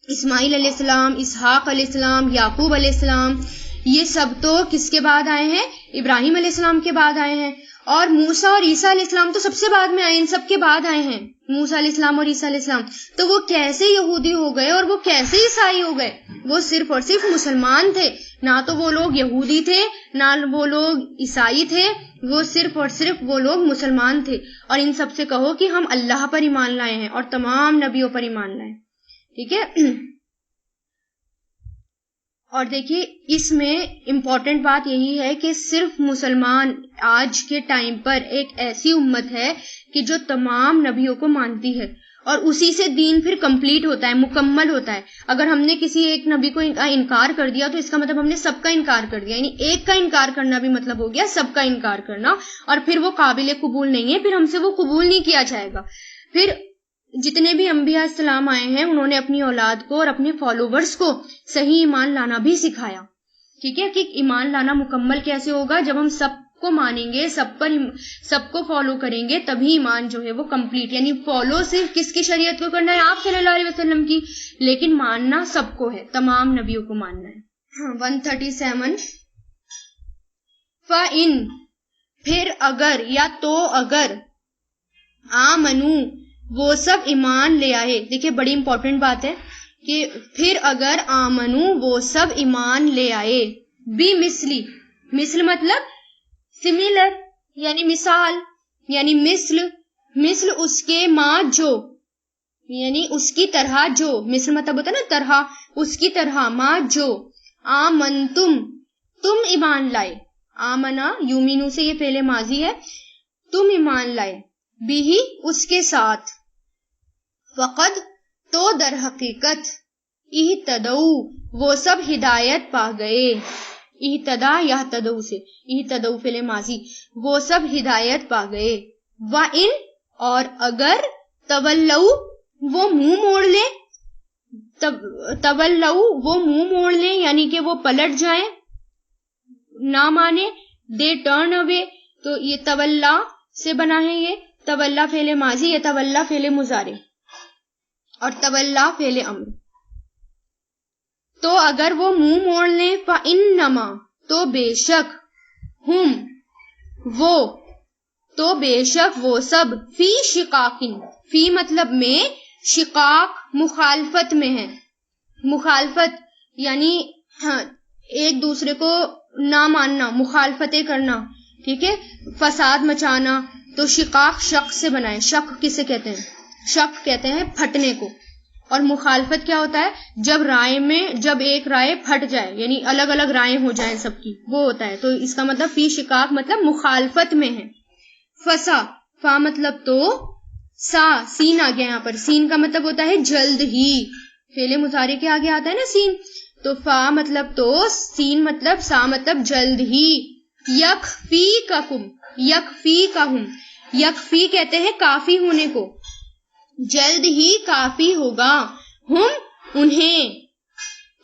اسماعیل علیہ السلام، اسحاق علیہ السلام، یعقوب علیہ السلام، یہ سب تو کس کے بعد آئے ہیں؟ ابراہیم علیہ السلام کے بعد آئے ہیں۔ اور موسیٰ اور عیسیٰ علیہ السلام تو سب سے بعد میں آئے، ان سب کے بعد آئے ہیں موسیٰ علیہ السلام اور عیسیٰ علیہ السلام۔ تو وہ کیسے یہودی ہو گئے اور وہ کیسے عیسائی ہو گئے؟ وہ صرف اور صرف مسلمان تھے، نہ تو وہ لوگ یہودی تھے نہ وہ لوگ عیسائی تھے، وہ صرف اور صرف وہ لوگ مسلمان تھے۔ اور ان سب سے کہو کہ ہم اللہ پر ایمان لائے ہیں اور تمام نبیوں پر ایمان لائے، ٹھیک ہے۔ اور دیکھیے اس میں امپورٹنٹ بات یہی ہے کہ صرف مسلمان آج کے ٹائم پر ایک ایسی امت ہے کہ جو تمام نبیوں کو مانتی ہے، اور اسی سے دین پھر کمپلیٹ ہوتا ہے، مکمل ہوتا ہے۔ اگر ہم نے کسی ایک نبی کو انکار کر دیا تو اس کا مطلب ہم نے سب کا انکار کر دیا، یعنی ایک کا انکار کرنا بھی مطلب ہو گیا سب کا انکار کرنا، اور پھر وہ قابل قبول نہیں ہے، پھر ہم سے وہ قبول نہیں کیا جائے گا۔ پھر جتنے بھی انبیاء السلام آئے ہیں انہوں نے اپنی اولاد کو اور اپنے فالوورز کو صحیح ایمان لانا بھی سکھایا، ٹھیک ہے، کہ ایمان لانا مکمل کیسے ہوگا؟ جب ہم سب کو مانیں گے، سب کو فالو کریں گے، تبھی ایمان جو ہے وہ کمپلیٹ، یعنی فالو صرف کس کی شریعت کو کرنا ہے؟ آپ صلی اللہ علیہ وسلم کی، لیکن ماننا سب کو ہے، تمام نبیوں کو ماننا ہے۔ 137 فَإِن، پھر اگر یا تو اگر، آمنو، وہ سب ایمان لے آئے۔ دیکھیں بڑی امپورٹنٹ بات ہے کہ پھر اگر آمنو، وہ سب ایمان لے آئے، بھی مثلی، مثل مطلب سملر، یعنی مثال، یعنی مثل اس کے ماں جو، یعنی اس کی طرح جو، مثل مطلب ہوتا ہے نا طرح، اس کی طرح، ماں جو، آمنتم، تم ایمان لائے، آمنا یومینو سے یہ فعل ماضی ہے، تم ایمان لائے، بھی اس کے ساتھ، فقد تو در حقیقت، اہتدو، وہ سب ہدایت پا گئے، اہتدا یہتدو سے، اہتدو فعل ماضی، وہ سب ہدایت پا گئے، وَإِن، اور اگر، تولو، وہ منہ موڑ لیں، تولو، وہ منہ موڑ لیں، یعنی کہ وہ پلٹ جائیں، نہ مانے، دے ٹرن اوے، تو یہ تولا سے بنا ہے، یہ تولا فعل ماضی، یہ تولا فعل مضارع، اور تولا فعل امر۔ تو اگر وہ منہ موڑ لیں، فَإِنَّمَا، تو بے شک، ہم، وہ، تو بے شک وہ سب، فی شقاقن، فی مطلب میں، شقاق مخالفت میں ہے، مخالفت یعنی ایک دوسرے کو نہ ماننا، مخالفتیں کرنا، ٹھیک ہے، فساد مچانا۔ تو شقاق شق سے بنا ہے، شق کسے کہتے ہیں؟ شق کہتے ہیں پھٹنے کو، اور مخالفت کیا ہوتا ہے؟ جب رائے میں، جب ایک رائے پھٹ جائے، یعنی الگ الگ رائے ہو جائیں سب کی، وہ ہوتا ہے۔ تو اس کا مطلب فی شقاق مطلب مخالفت میں ہے۔ فسا، فا مطلب تو، سا، سین آ گیا یہاں پر، سین کا مطلب ہوتا ہے جلد ہی، فعل مضارع کے آگے آتا ہے نا سین، تو فا مطلب تو، سین مطلب، سا مطلب جلد ہی، یکفیکہم، یکفیکہم، یکفی کہتے ہیں کافی ہونے کو، جلد ہی کافی ہوگا، ہم، انہیں،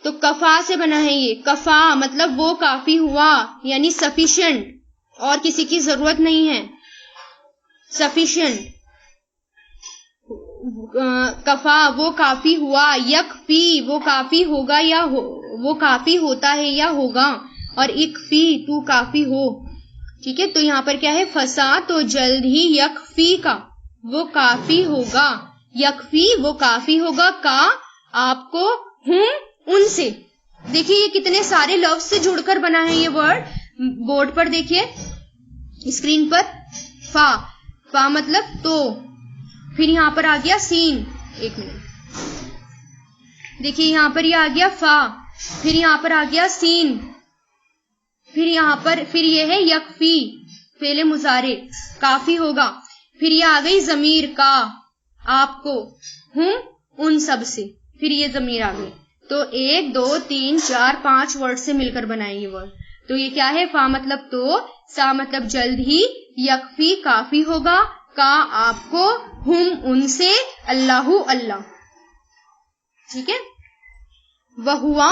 تو کفا سے بنا ہے یہ. کفا مطلب وہ کافی ہوا، یعنی سفیشینٹ، اور کسی کی ضرورت نہیں ہے. سفیشینٹ. کفا وہ کافی ہوا، یکفی وہ کافی ہوگا یا وہ کافی ہوتا ہے یا ہوگا، اور اکفی تو کافی ہو. ٹھیک ہے، تو یہاں پر کیا ہے؟ فسا تو جلد ہی، یکفی کا وہ کافی ہوگا، یکفی وہ کافی ہوگا، کا آپ کو، ہم ان سے. دیکھیے یہ کتنے سارے لفظ سے جڑ کر بنا ہے یہ ورڈ. بورڈ پر دیکھیے اسکرین پر، فا، فا مطلب تو، پھر یہاں پر آ گیا سین، ایک منٹ، دیکھیے یہاں پر یہ آ گیا فا، پھر یہاں پر آ گیا سین، پھر یہاں پر پھر یہ ہے یکفی، فعل مضارع، کافی ہوگا. پھر یہ آ گئی ضمیر کا، آپ کو، ہم ان سب سے، پھر یہ ضمیر آ گئی. تو 1 2 3 4 5 ورڈ سے مل کر بنائیں گے ورڈ. تو یہ کیا ہے؟ فا مطلب تو، سا مطلب جلد ہی، یکفی کافی ہوگا، کا آپ کو، ہم ان سے، اللہ اللہ. ٹھیک ہے، وہوا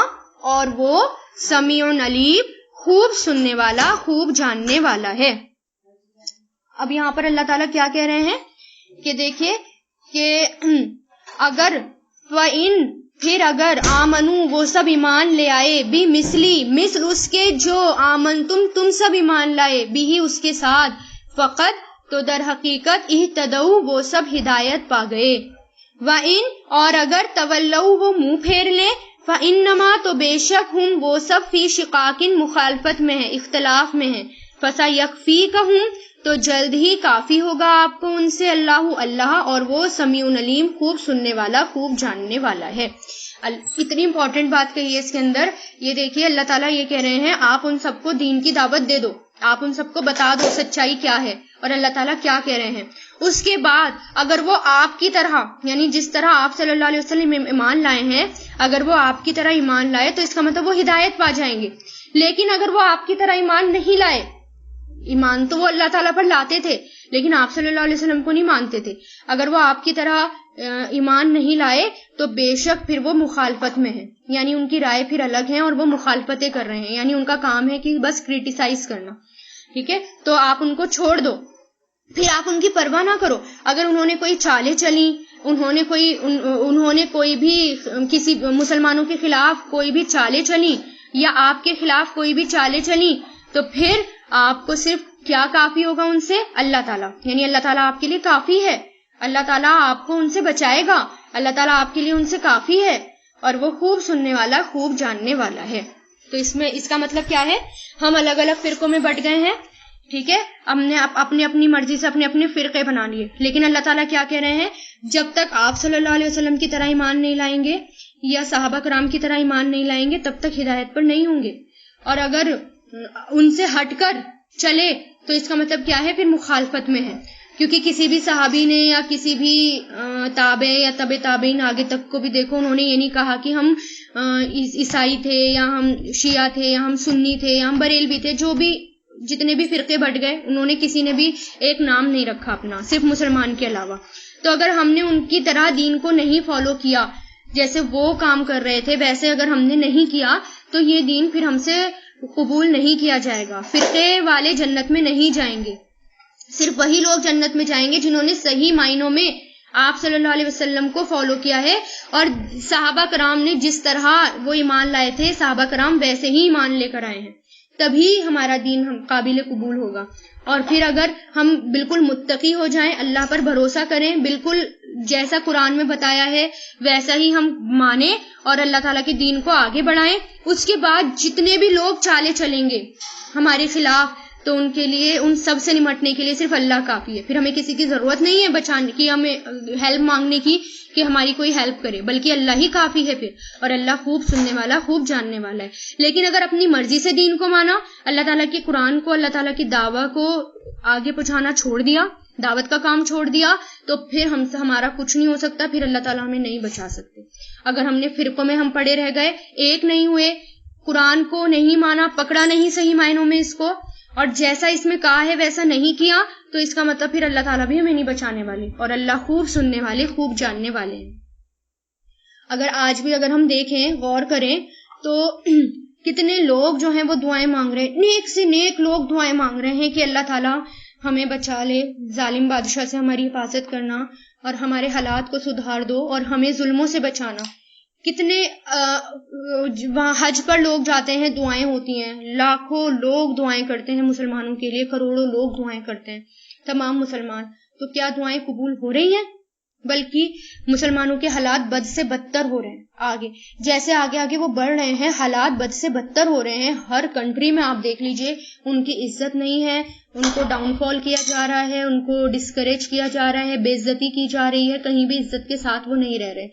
اور وہ، سمیع علیم خوب سننے والا، خوب جاننے والا ہے. اب یہاں پر اللہ تعالیٰ کیا کہہ رہے ہیں کہ دیکھیے کہ اگر فَإِن پھر اگر آمنو وہ سب ایمان لے آئے، بھی مثل اس کے جو آمن تم سب ایمان لائے، بھی اس کے ساتھ، فقط تو در حقیقت اہتدوا وہ سب ہدایت پا گئے. وَإِن اور اگر تولوا وہ منہ پھیر لیں، فَإِنَّمَا تو بے شک ہم وہ سب فی شقاق مخالفت میں ہیں، اختلاف میں ہیں. فَسَيَكْفِيكَهُمْ تو جلد ہی کافی ہوگا آپ کو ان سے، اللہ اللہ، اور وہ سمیع علیم خوب سننے والا، خوب جاننے والا ہے. اتنی امپورٹنٹ بات کہی ہے اس کے اندر. یہ دیکھیے اللہ تعالیٰ یہ کہہ رہے ہیں آپ ان سب کو دین کی دعوت دے دو، آپ ان سب کو بتا دو سچائی کیا ہے، اور اللہ تعالیٰ کیا کہہ رہے ہیں. اس کے بعد اگر وہ آپ کی طرح، یعنی جس طرح آپ صلی اللہ علیہ وسلم ایمان لائے ہیں، اگر وہ آپ کی طرح ایمان لائے تو اس کا مطلب وہ ہدایت پا جائیں گے. لیکن اگر وہ آپ کی طرح ایمان نہیں لائے، ایمان تو وہ اللہ تعالیٰ پر لاتے تھے لیکن آپ صلی اللہ علیہ وسلم کو نہیں مانتے تھے، اگر وہ آپ کی طرح ایمان نہیں لائے تو بے شک پھر وہ مخالفت میں ہیں، یعنی ان کی رائے پھر الگ ہیں اور وہ مخالفتیں کر رہے ہیں، یعنی ان کا کام ہے کہ بس کریٹیسائز کرنا. ٹھیک ہے، تو آپ ان کو چھوڑ دو، پھر آپ ان کی پرواہ نہ کرو. اگر انہوں نے کوئی چالیں چلی، انہوں نے کوئی بھی کسی مسلمانوں کے خلاف کوئی بھی چالیں چلی، یا آپ کے خلاف کوئی بھی چالیں چلی، تو پھر آپ کو صرف کیا کافی ہوگا ان سے؟ اللہ تعالیٰ. یعنی اللہ تعالیٰ آپ کے لیے کافی ہے، اللہ تعالیٰ آپ کو ان سے بچائے گا، اللہ تعالیٰ آپ کے لیے ان سے کافی ہے، اور وہ خوب سننے والا، خوب جاننے والا ہے. تو اس کا مطلب کیا ہے؟ ہم الگ الگ فرقوں میں بٹ گئے ہیں. ٹھیک ہے، ہم نے اپنی مرضی سے اپنے فرقے بنا لیے، لیکن اللہ تعالیٰ کیا کہہ رہے ہیں؟ جب تک آپ صلی اللہ علیہ وسلم کی طرح ایمان نہیں لائیں گے یا صحابہ کرام کی طرح ایمان نہیں لائیں گے تب تک ہدایت پر نہیں ہوں گے. اور اگر ان سے ہٹ کر چلے تو اس کا مطلب کیا ہے؟ پھر مخالفت میں ہے. کیونکہ کسی بھی صحابی نے یا کسی بھی تابع یا تبع تابعین آگے تک کو بھی دیکھو، انہوں نے یہ نہیں کہا کہ ہم عیسائی تھے یا ہم شیعہ تھے یا ہم سنی تھے یا ہم بریلوی تھے. جو بھی جتنے بھی فرقے بٹ گئے انہوں نے کسی نے بھی ایک نام نہیں رکھا اپنا، صرف مسلمان کے علاوہ. تو اگر ہم نے ان کی طرح دین کو نہیں فالو کیا، جیسے وہ کام کر رہے تھے ویسے اگر ہم نے نہیں کیا، تو یہ دین پھر ہم سے قبول نہیں کیا جائے گا. فرقے والے جنت میں نہیں جائیں گے، صرف وہی لوگ جنت میں جائیں گے جنہوں نے صحیح معنوں میں آپ صلی اللہ علیہ وسلم کو فالو کیا ہے، اور صحابہ کرام نے جس طرح وہ ایمان لائے تھے صحابہ کرام ویسے ہی ایمان لے کر آئے ہیں، تبھی ہمارا دین قابل قبول ہوگا. اور پھر اگر ہم بالکل متقی ہو جائیں، اللہ پر بھروسہ کریں، بالکل جیسا قرآن میں بتایا ہے ویسا ہی ہم مانیں اور اللہ تعالیٰ کے دین کو آگے بڑھائیں، اس کے بعد جتنے بھی لوگ چالے چلیں گے ہمارے خلاف تو ان کے لیے، ان سب سے نمٹنے کے لیے صرف اللہ کافی ہے. پھر ہمیں کسی کی ضرورت نہیں ہے بچانے کی، ہمیں ہیلپ مانگنے کی کہ ہماری کوئی ہیلپ کرے، بلکہ اللہ ہی کافی ہے پھر. اور اللہ خوب سننے والا، خوب جاننے والا ہے. لیکن اگر اپنی مرضی سے دین کو مانا، اللہ تعالیٰ کے قرآن کو، اللہ تعالیٰ کی دعوت کو آگے پہنچانا چھوڑ دیا، دعوت کا کام چھوڑ دیا، تو پھر ہم سے ہمارا کچھ نہیں ہو سکتا، پھر اللہ تعالیٰ ہمیں نہیں بچا سکتے. اگر ہم نے فرقوں میں ہم پڑے رہ گئے، ایک نہیں ہوئے، قرآن کو نہیں مانا، پکڑا نہیں صحیح معنوں میں اس کو، اور جیسا اس میں کہا ہے ویسا نہیں کیا، تو اس کا مطلب پھر اللہ تعالیٰ بھی ہمیں نہیں بچانے والے، اور اللہ خوب سننے والے، خوب جاننے والے ہیں. اگر آج بھی اگر ہم دیکھیں، غور کریں تو کتنے لوگ جو ہیں وہ دعائیں مانگ رہے ہیں، نیک سے نیک لوگ دعائیں مانگ رہے ہیں کہ اللہ تعالیٰ ہمیں بچا لے، ظالم بادشاہ سے ہماری حفاظت کرنا اور ہمارے حالات کو سدھار دو اور ہمیں ظلموں سے بچانا. کتنے وہاں حج پر لوگ جاتے ہیں، دعائیں ہوتی ہیں، لاکھوں لوگ دعائیں کرتے ہیں مسلمانوں کے لیے، کروڑوں لوگ دعائیں کرتے ہیں، تمام مسلمان. تو کیا دعائیں قبول ہو رہی ہیں؟ بلکہ مسلمانوں کے حالات بد سے بدتر ہو رہے ہیں. آگے جیسے آگے آگے وہ بڑھ رہے ہیں، حالات بد سے بدتر ہو رہے ہیں. ہر کنٹری میں آپ دیکھ لیجئے ان کی عزت نہیں ہے، ان کو ڈاؤن فال کیا جا رہا ہے، ان کو ڈسکریج کیا جا رہا ہے، بے عزتی کی جا رہی ہے، کہیں بھی عزت کے ساتھ وہ نہیں رہ رہے.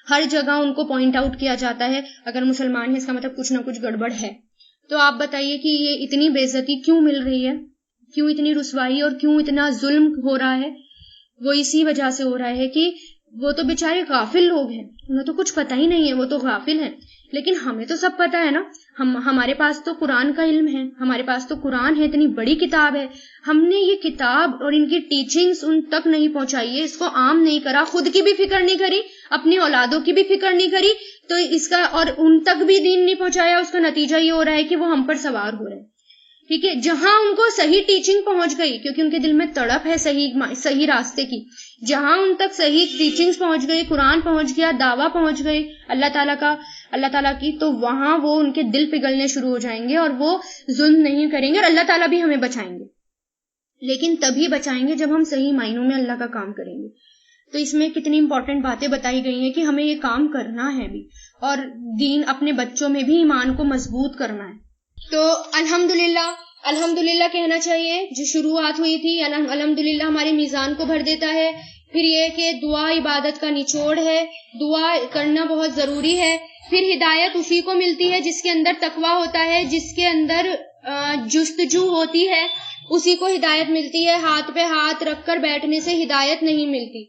ہر جگہ ان کو پوائنٹ آؤٹ کیا جاتا ہے، اگر مسلمان ہے اس کا مطلب کچھ نہ کچھ گڑبڑ ہے. تو آپ بتائیے کہ یہ اتنی بے عزتی کیوں مل رہی ہے، کیوں اتنی رسوائی اور کیوں اتنا ظلم ہو رہا ہے؟ وہ اسی وجہ سے ہو رہا ہے کہ وہ تو بیچارے غافل لوگ ہیں، انہیں تو کچھ پتہ ہی نہیں ہے، وہ تو غافل ہیں. لیکن ہمیں تو سب پتہ ہے نا، ہمارے پاس تو قرآن کا علم ہے، ہمارے پاس تو قرآن ہے، اتنی بڑی کتاب ہے. ہم نے یہ کتاب اور ان کی ٹیچنگز ان تک نہیں پہنچائی ہے، اس کو عام نہیں کرا، خود کی بھی فکر نہیں کری، اپنی اولادوں کی بھی فکر نہیں کری، تو اس کا اور ان تک بھی دین نہیں پہنچایا. اس کا نتیجہ یہ ہو رہا ہے کہ وہ ہم پر سوار ہو رہے ہیں. ٹھیک ہے، جہاں ان کو صحیح ٹیچنگ پہنچ گئی، کیونکہ ان کے دل میں تڑپ ہے صحیح راستے کی، جہاں ان تک صحیح ٹیچنگز پہنچ گئی، قرآن پہنچ گیا، دعویٰ پہنچ گئی اللہ تعالیٰ کی، تو وہاں وہ ان کے دل پگھلنے شروع ہو جائیں گے اور وہ ظلم نہیں کریں گے اور اللہ تعالیٰ بھی ہمیں بچائیں گے. لیکن تبھی بچائیں گے جب ہم صحیح معنوں میں اللہ کا کام کریں گے. تو اس میں کتنی امپورٹنٹ باتیں بتائی گئی ہیں کہ ہمیں یہ کام کرنا ہے بھی، اور دین اپنے بچوں میں بھی ایمان کو مضبوط کرنا ہے. تو الحمدللہ کہنا چاہیے، جو شروعات ہوئی تھی الحمدللہ ہمارے میزان کو بھر دیتا ہے. پھر یہ کہ دعا عبادت کا نچوڑ ہے، دعا کرنا بہت ضروری ہے. پھر ہدایت اسی کو ملتی ہے جس کے اندر تقویٰ ہوتا ہے، جس کے اندر جستجو ہوتی ہے، اسی کو ہدایت ملتی ہے. ہاتھ پہ ہاتھ رکھ کر بیٹھنے سے ہدایت نہیں ملتی.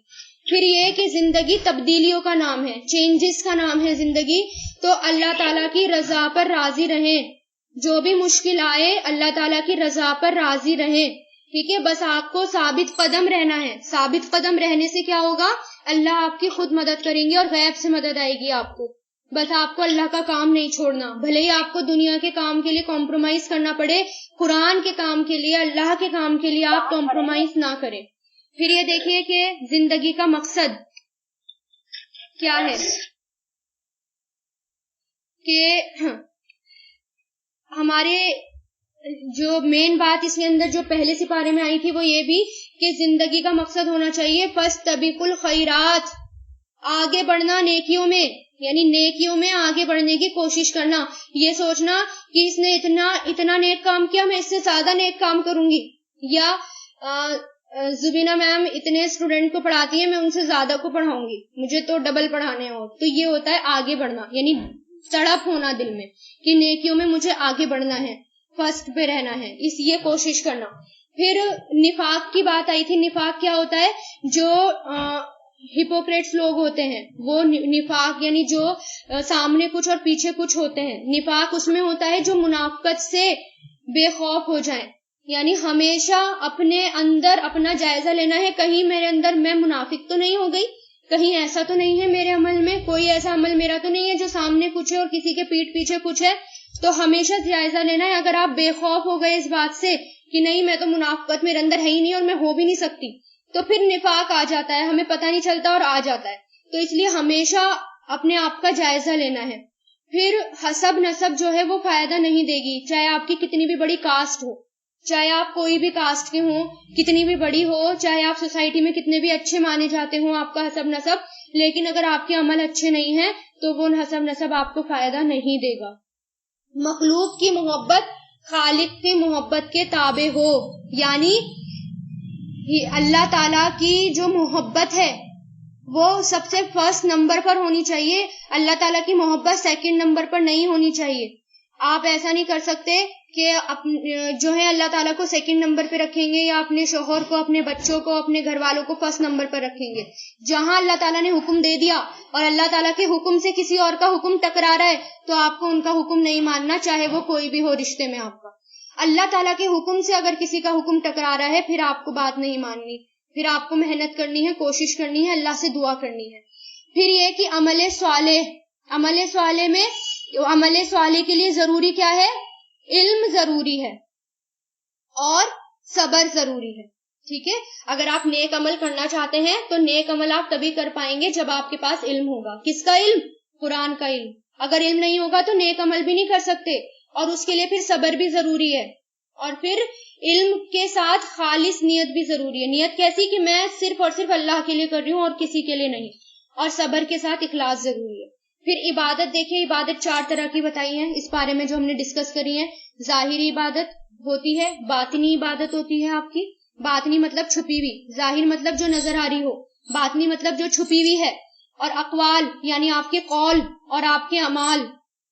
پھر یہ کہ زندگی تبدیلیوں کا نام ہے، چینجز کا نام ہے زندگی. تو اللہ تعالیٰ کی رضا پر راضی رہیں، جو بھی مشکل آئے اللہ تعالیٰ کی رضا پر راضی رہیں. ٹھیک ہے، بس آپ کو ثابت قدم رہنا ہے. ثابت قدم رہنے سے کیا ہوگا؟ اللہ آپ کی خود مدد کریں گے اور غیب سے مدد آئے گی آپ کو. بس آپ کو اللہ کا کام نہیں چھوڑنا، بھلے ہی آپ کو دنیا کے کام کے لیے کمپرومائز کرنا پڑے، قرآن کے کام کے لیے، اللہ کے کام کے لیے آپ کمپرومائز نہ کریں. پھر یہ دیکھیے کہ زندگی کا مقصد کیا ہے، کہ ہمارے جو مین بات اس کے اندر جو پہلے سپارے میں آئی تھی وہ یہ بھی کہ زندگی کا مقصد ہونا چاہیے فاستبقوا الخیرات، آگے بڑھنا نیکیوں میں، یعنی نیکیوں میں آگے بڑھنے کی کوشش کرنا. یہ سوچنا کہ اس نے اتنا نیک کام کیا، میں اس سے زیادہ نیک کام کروں گی، یا زبینہ میم اتنے اسٹوڈنٹ کو پڑھاتی ہیں، میں ان سے زیادہ کو پڑھاؤں گی، مجھے تو ڈبل پڑھانے ہو. تو یہ ہوتا ہے آگے بڑھنا، یعنی تڑپ ہونا دل میں کہ نیکیوں میں مجھے آگے بڑھنا ہے، فرسٹ پہ رہنا ہے، یہ کوشش کرنا. پھر نفاق کی بات آئی تھی. نفاق کیا ہوتا ہے؟ جو ہپوکریٹس لوگ ہوتے ہیں وہ نفاق، یعنی جو سامنے کچھ اور پیچھے کچھ ہوتے ہیں. نفاق اس میں ہوتا ہے جو منافقت سے بے خوف ہو جائیں، یعنی ہمیشہ اپنے اندر اپنا جائزہ لینا ہے، کہیں میرے اندر میں منافق تو نہیں ہو گئی، کہیں ایسا تو نہیں ہے میرے عمل میں، کوئی ایسا عمل میرا تو نہیں ہے جو سامنے کچھ ہے اور کسی کے پیٹ پیچھے کچھ ہے. تو ہمیشہ جائزہ لینا ہے. اگر آپ بے خوف ہو گئے اس بات سے کہ نہیں میں تو منافقت میرے اندر ہے ہی نہیں اور میں ہو بھی نہیں سکتی، تو پھر نفاق آ جاتا ہے، ہمیں پتہ نہیں چلتا اور آ جاتا ہے. تو اس لیے ہمیشہ اپنے آپ کا جائزہ لینا ہے. پھر حسب نسب جو ہے وہ فائدہ نہیں دے گی، چاہے آپ کی کتنی بھی بڑی کاسٹ ہو، چاہے آپ کوئی بھی کاسٹ کے ہوں، کتنی بھی بڑی ہو، چاہے آپ سوسائٹی میں کتنے بھی اچھے مانے جاتے ہوں، آپ کا حسب نسب، لیکن اگر آپ کے عمل اچھے نہیں ہیں تو وہ حسب نسب آپ کو فائدہ نہیں دے گا. مخلوق کی محبت خالق کی محبت کے تابع ہو، یعنی اللہ تعالیٰ کی جو محبت ہے وہ سب سے فرسٹ نمبر پر ہونی چاہیے، اللہ تعالیٰ کی محبت سیکنڈ نمبر پر نہیں ہونی چاہیے. آپ ایسا نہیں کر سکتے کہ جو ہے اللہ تعالیٰ کو سیکنڈ نمبر پہ رکھیں گے، یا اپنے شوہر کو، اپنے بچوں کو، اپنے گھر والوں کو فرسٹ نمبر پر رکھیں گے. جہاں اللہ تعالیٰ نے حکم دے دیا اور اللہ تعالیٰ کے حکم سے کسی اور کا حکم ٹکرا رہا ہے تو آپ کو ان کا حکم نہیں ماننا، چاہے وہ کوئی بھی ہو رشتے میں آپ کا. اللہ تعالیٰ کے حکم سے اگر کسی کا حکم ٹکرا رہا ہے پھر آپ کو بات نہیں ماننی، پھر آپ کو محنت کرنی ہے، کوشش کرنی ہے، اللہ سے دعا کرنی ہے. پھر یہ کہ عمل صالح میں عمل صالح کے لیے ضروری کیا ہے؟ علم ضروری ہے اور صبر ضروری ہے. ٹھیک ہے، اگر آپ نیک عمل کرنا چاہتے ہیں تو نیک عمل آپ تبھی کر پائیں گے جب آپ کے پاس علم ہوگا. کس کا علم؟ قرآن کا علم. اگر علم نہیں ہوگا تو نیک عمل بھی نہیں کر سکتے، اور اس کے لیے پھر صبر بھی ضروری ہے، اور پھر علم کے ساتھ خالص نیت بھی ضروری ہے. نیت کیسی؟ کہ میں صرف اور صرف اللہ کے لیے کر رہی ہوں اور کسی کے لیے نہیں. اور صبر کے ساتھ اخلاص ضروری ہے. پھر عبادت دیکھیں، عبادت 4 طرح کی بتائی ہیں اس بارے میں جو ہم نے ڈسکس کری ہیں. ظاہری عبادت ہوتی ہے، باطنی عبادت ہوتی ہے آپ کی. باطنی مطلب چھپی ہوئی، ظاہر مطلب جو نظر آ رہی ہو، باطنی مطلب جو چھپی ہوئی ہے. اور اقوال یعنی آپ کے قول اور آپ کے اعمال،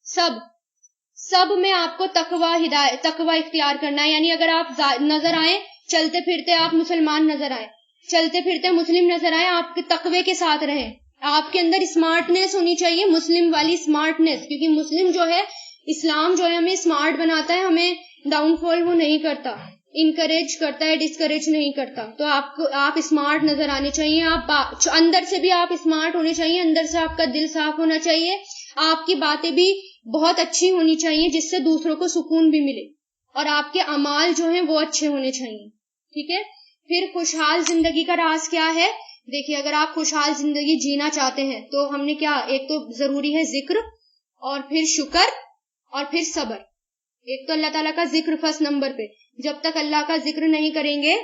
سب میں آپ کو تقوی اختیار کرنا ہے. یعنی اگر آپ نظر آئیں، چلتے پھرتے آپ مسلمان نظر آئیں، چلتے پھرتے مسلم نظر آئیں، آپ کے تقوی کے ساتھ رہیں. آپ کے اندر اسمارٹنیس ہونی چاہیے، مسلم والی اسمارٹنیس، کیونکہ مسلم جو ہے، اسلام جو ہے ہمیں اسمارٹ بناتا ہے، ہمیں ڈاؤن فال وہ نہیں کرتا، انکریج کرتا ہے، ڈسکریج نہیں کرتا. تو آپ اسمارٹ نظر آنے چاہیے. آپ اندر سے بھی آپ اسمارٹ ہونے چاہیے، اندر سے آپ کا دل صاف ہونا چاہیے، آپ کی باتیں بھی بہت اچھی ہونی چاہیے جس سے دوسروں کو سکون بھی ملے، اور آپ کے اعمال جو ہیں وہ اچھے ہونے چاہیے. ٹھیک ہے. پھر خوشحال زندگی کا راز کیا ہے؟ دیکھیے، اگر آپ خوشحال زندگی جینا چاہتے ہیں تو ہم نے کیا، ایک تو ضروری ہے ذکر، اور پھر شکر، اور پھر صبر. ایک تو اللہ تعالیٰ کا ذکر فرسٹ نمبر پہ. جب تک اللہ کا ذکر نہیں کریں گے،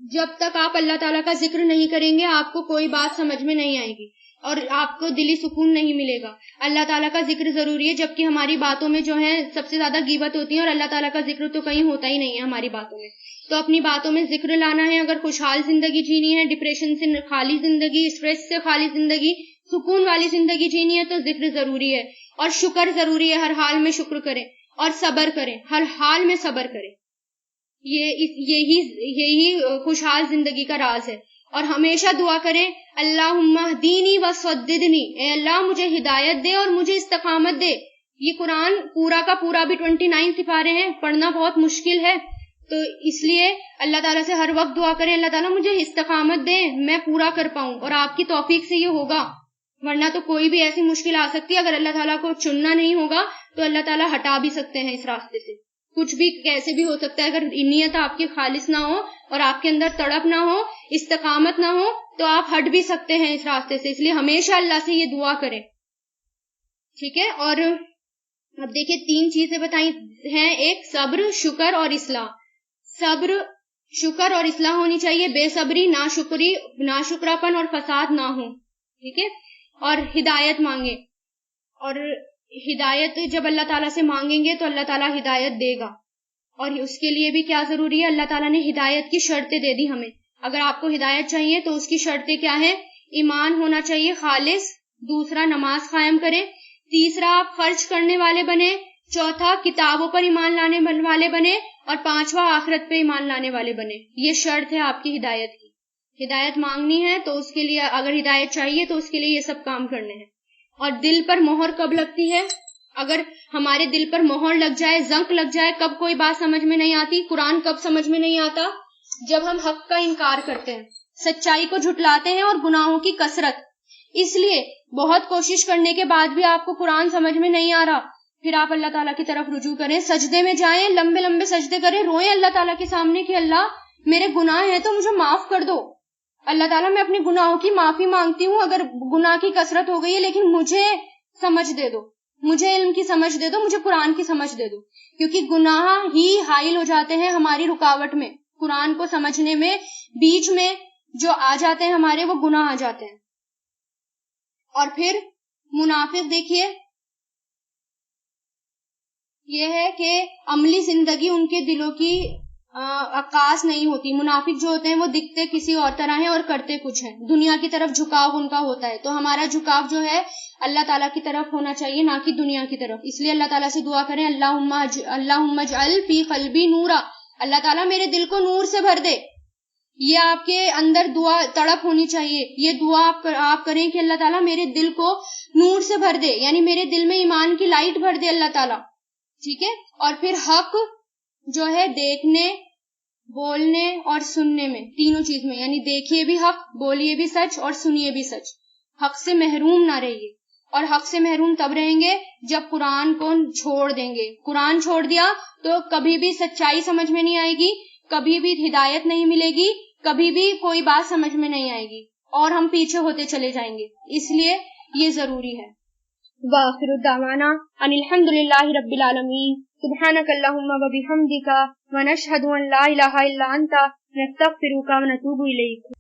جب تک آپ اللہ تعالیٰ کا ذکر نہیں کریں گے، آپ کو کوئی بات سمجھ میں نہیں آئے گی اور آپ کو دلی سکون نہیں ملے گا. اللہ تعالیٰ کا ذکر ضروری ہے، جبکہ ہماری باتوں میں جو ہے سب سے زیادہ غیبت ہوتی ہے، اور اللہ تعالیٰ کا ذکر تو کہیں ہوتا ہی نہیں ہے ہماری باتوں میں. تو اپنی باتوں میں ذکر لانا ہے. اگر خوشحال زندگی جینی ہے، ڈپریشن سے خالی زندگی، اسٹریس سے خالی زندگی، سکون والی زندگی جینی ہے، تو ذکر ضروری ہے، اور شکر ضروری ہے. ہر حال میں شکر کریں اور صبر کریں، ہر حال میں صبر کریں. یہی خوشحال زندگی کا راز ہے. اور ہمیشہ دعا کریں، اللہم اہدینی وسددنی، اے اللہ مجھے ہدایت دے اور مجھے استقامت دے. یہ قرآن پورا کا پورا بھی 29 سپارے ہیں، پڑھنا بہت مشکل ہے، تو اس لیے اللہ تعالیٰ سے ہر وقت دعا کریں، اللہ تعالیٰ مجھے استقامت دے، میں پورا کر پاؤں، اور آپ کی توفیق سے یہ ہوگا. ورنہ تو کوئی بھی ایسی مشکل آ سکتی ہے، اگر اللہ تعالیٰ کو چننا نہیں ہوگا تو اللہ تعالیٰ ہٹا بھی سکتے ہیں اس راستے سے. کچھ بھی کیسے بھی ہو سکتا ہے، اگر نیت آپ کی خالص نہ ہو اور آپ کے اندر تڑپ نہ ہو، استقامت نہ ہو، تو آپ ہٹ بھی سکتے ہیں اس راستے سے. اس لیے ہمیشہ اللہ سے یہ دعا کریں. ٹھیک ہے. اور اب دیکھیں 3 چیزیں بتائی ہیں، ایک صبر، شکر اور اصلاح. صبر، شکر اور اصلاح ہونی چاہیے. بے صبری، ناشکراپن اور فساد نہ ہو. ٹھیک ہے. اور ہدایت مانگے، اور ہدایت جب اللہ تعالیٰ سے مانگیں گے تو اللہ تعالیٰ ہدایت دے گا. اور اس کے لیے بھی کیا ضروری ہے، اللہ تعالیٰ نے ہدایت کی شرطیں دے دی ہمیں. اگر آپ کو ہدایت چاہیے تو اس کی شرطیں کیا ہیں؟ ایمان ہونا چاہیے خالص، دوسرا نماز قائم کریں، تیسرا آپ خرچ کرنے والے بنے، چوتھا کتابوں پر ایمان لانے والے بنے، اور 5واں آخرت پہ ایمان لانے والے بنے. یہ شرط ہے آپ کی ہدایت کی. ہدایت مانگنی ہے تو اس کے لیے، اگر ہدایت چاہیے تو اس کے لیے یہ سب کام کرنے ہیں. اور دل پر مہر کب لگتی ہے؟ اگر ہمارے دل پر مہر لگ جائے، زنک لگ جائے، کب کوئی بات سمجھ میں نہیں آتی؟ قرآن کب سمجھ میں نہیں آتا؟ جب ہم حق کا انکار کرتے ہیں، سچائی کو جھٹلاتے ہیں، اور گناہوں کی کثرت. اس لیے بہت کوشش کرنے کے بعد بھی آپ کو قرآن سمجھ میں نہیں آ رہا، پھر آپ اللہ تعالیٰ کی طرف رجوع کریں، سجدے میں جائیں، لمبے لمبے سجدے کریں، روئیں اللہ تعالیٰ کے سامنے کہ اللہ میرے گناہ ہیں تو مجھے معاف کر دو. اللہ تعالیٰ میں اپنے گناہوں کی معافی مانگتی ہوں، اگر گناہ کی کثرت ہو گئی ہے، لیکن مجھے سمجھ دے دو، مجھے علم کی سمجھ دے دو، مجھے قرآن کی سمجھ دے دو. کیونکہ گناہ ہی حائل ہو جاتے ہیں ہماری رکاوٹ میں، قرآن کو سمجھنے میں بیچ میں جو آ جاتے ہیں ہمارے، وہ گناہ آ جاتے ہیں. اور پھر منافق دیکھیے، یہ ہے کہ عملی زندگی ان کے دلوں کی عکاس نہیں ہوتی. منافق جو ہوتے ہیں وہ دکھتے کسی اور طرح ہیں اور کرتے کچھ ہیں. دنیا کی طرف جھکاؤ ان کا ہوتا ہے. تو ہمارا جھکاؤ جو ہے اللہ تعالیٰ کی طرف ہونا چاہیے، نہ کہ دنیا کی طرف. اس لیے اللہ تعالیٰ سے دعا کریں، اللہم اجعل فی قلبی نورا، اللہ تعالیٰ میرے دل کو نور سے بھر دے. یہ آپ کے اندر دعا تڑپ ہونی چاہیے. یہ دعا آپ کریں کہ اللہ تعالیٰ میرے دل کو نور سے بھر دے، یعنی میرے دل میں ایمان کی لائٹ بھر دے اللہ تعالیٰ. ٹھیک ہے. اور پھر حق جو ہے دیکھنے، بولنے اور سننے میں، تینوں چیز میں، یعنی دیکھیے بھی حق، بولیے بھی سچ اور سنیے بھی سچ. حق سے محروم نہ رہیے، اور حق سے محروم تب رہیں گے جب قرآن کو چھوڑ دیں گے. قرآن چھوڑ دیا تو کبھی بھی سچائی سمجھ میں نہیں آئے گی، کبھی بھی ہدایت نہیں ملے گی، کبھی بھی کوئی بات سمجھ میں نہیں آئے گی، اور ہم پیچھے ہوتے چلے جائیں گے. اس لیے یہ ضروری ہے. وآخر دعوانا ان الحمد للہ رب العالمین. سبحانک اللہم و بحمدک ونشہد ان لا الہ الا انت نستغفرک ونتوب الیک.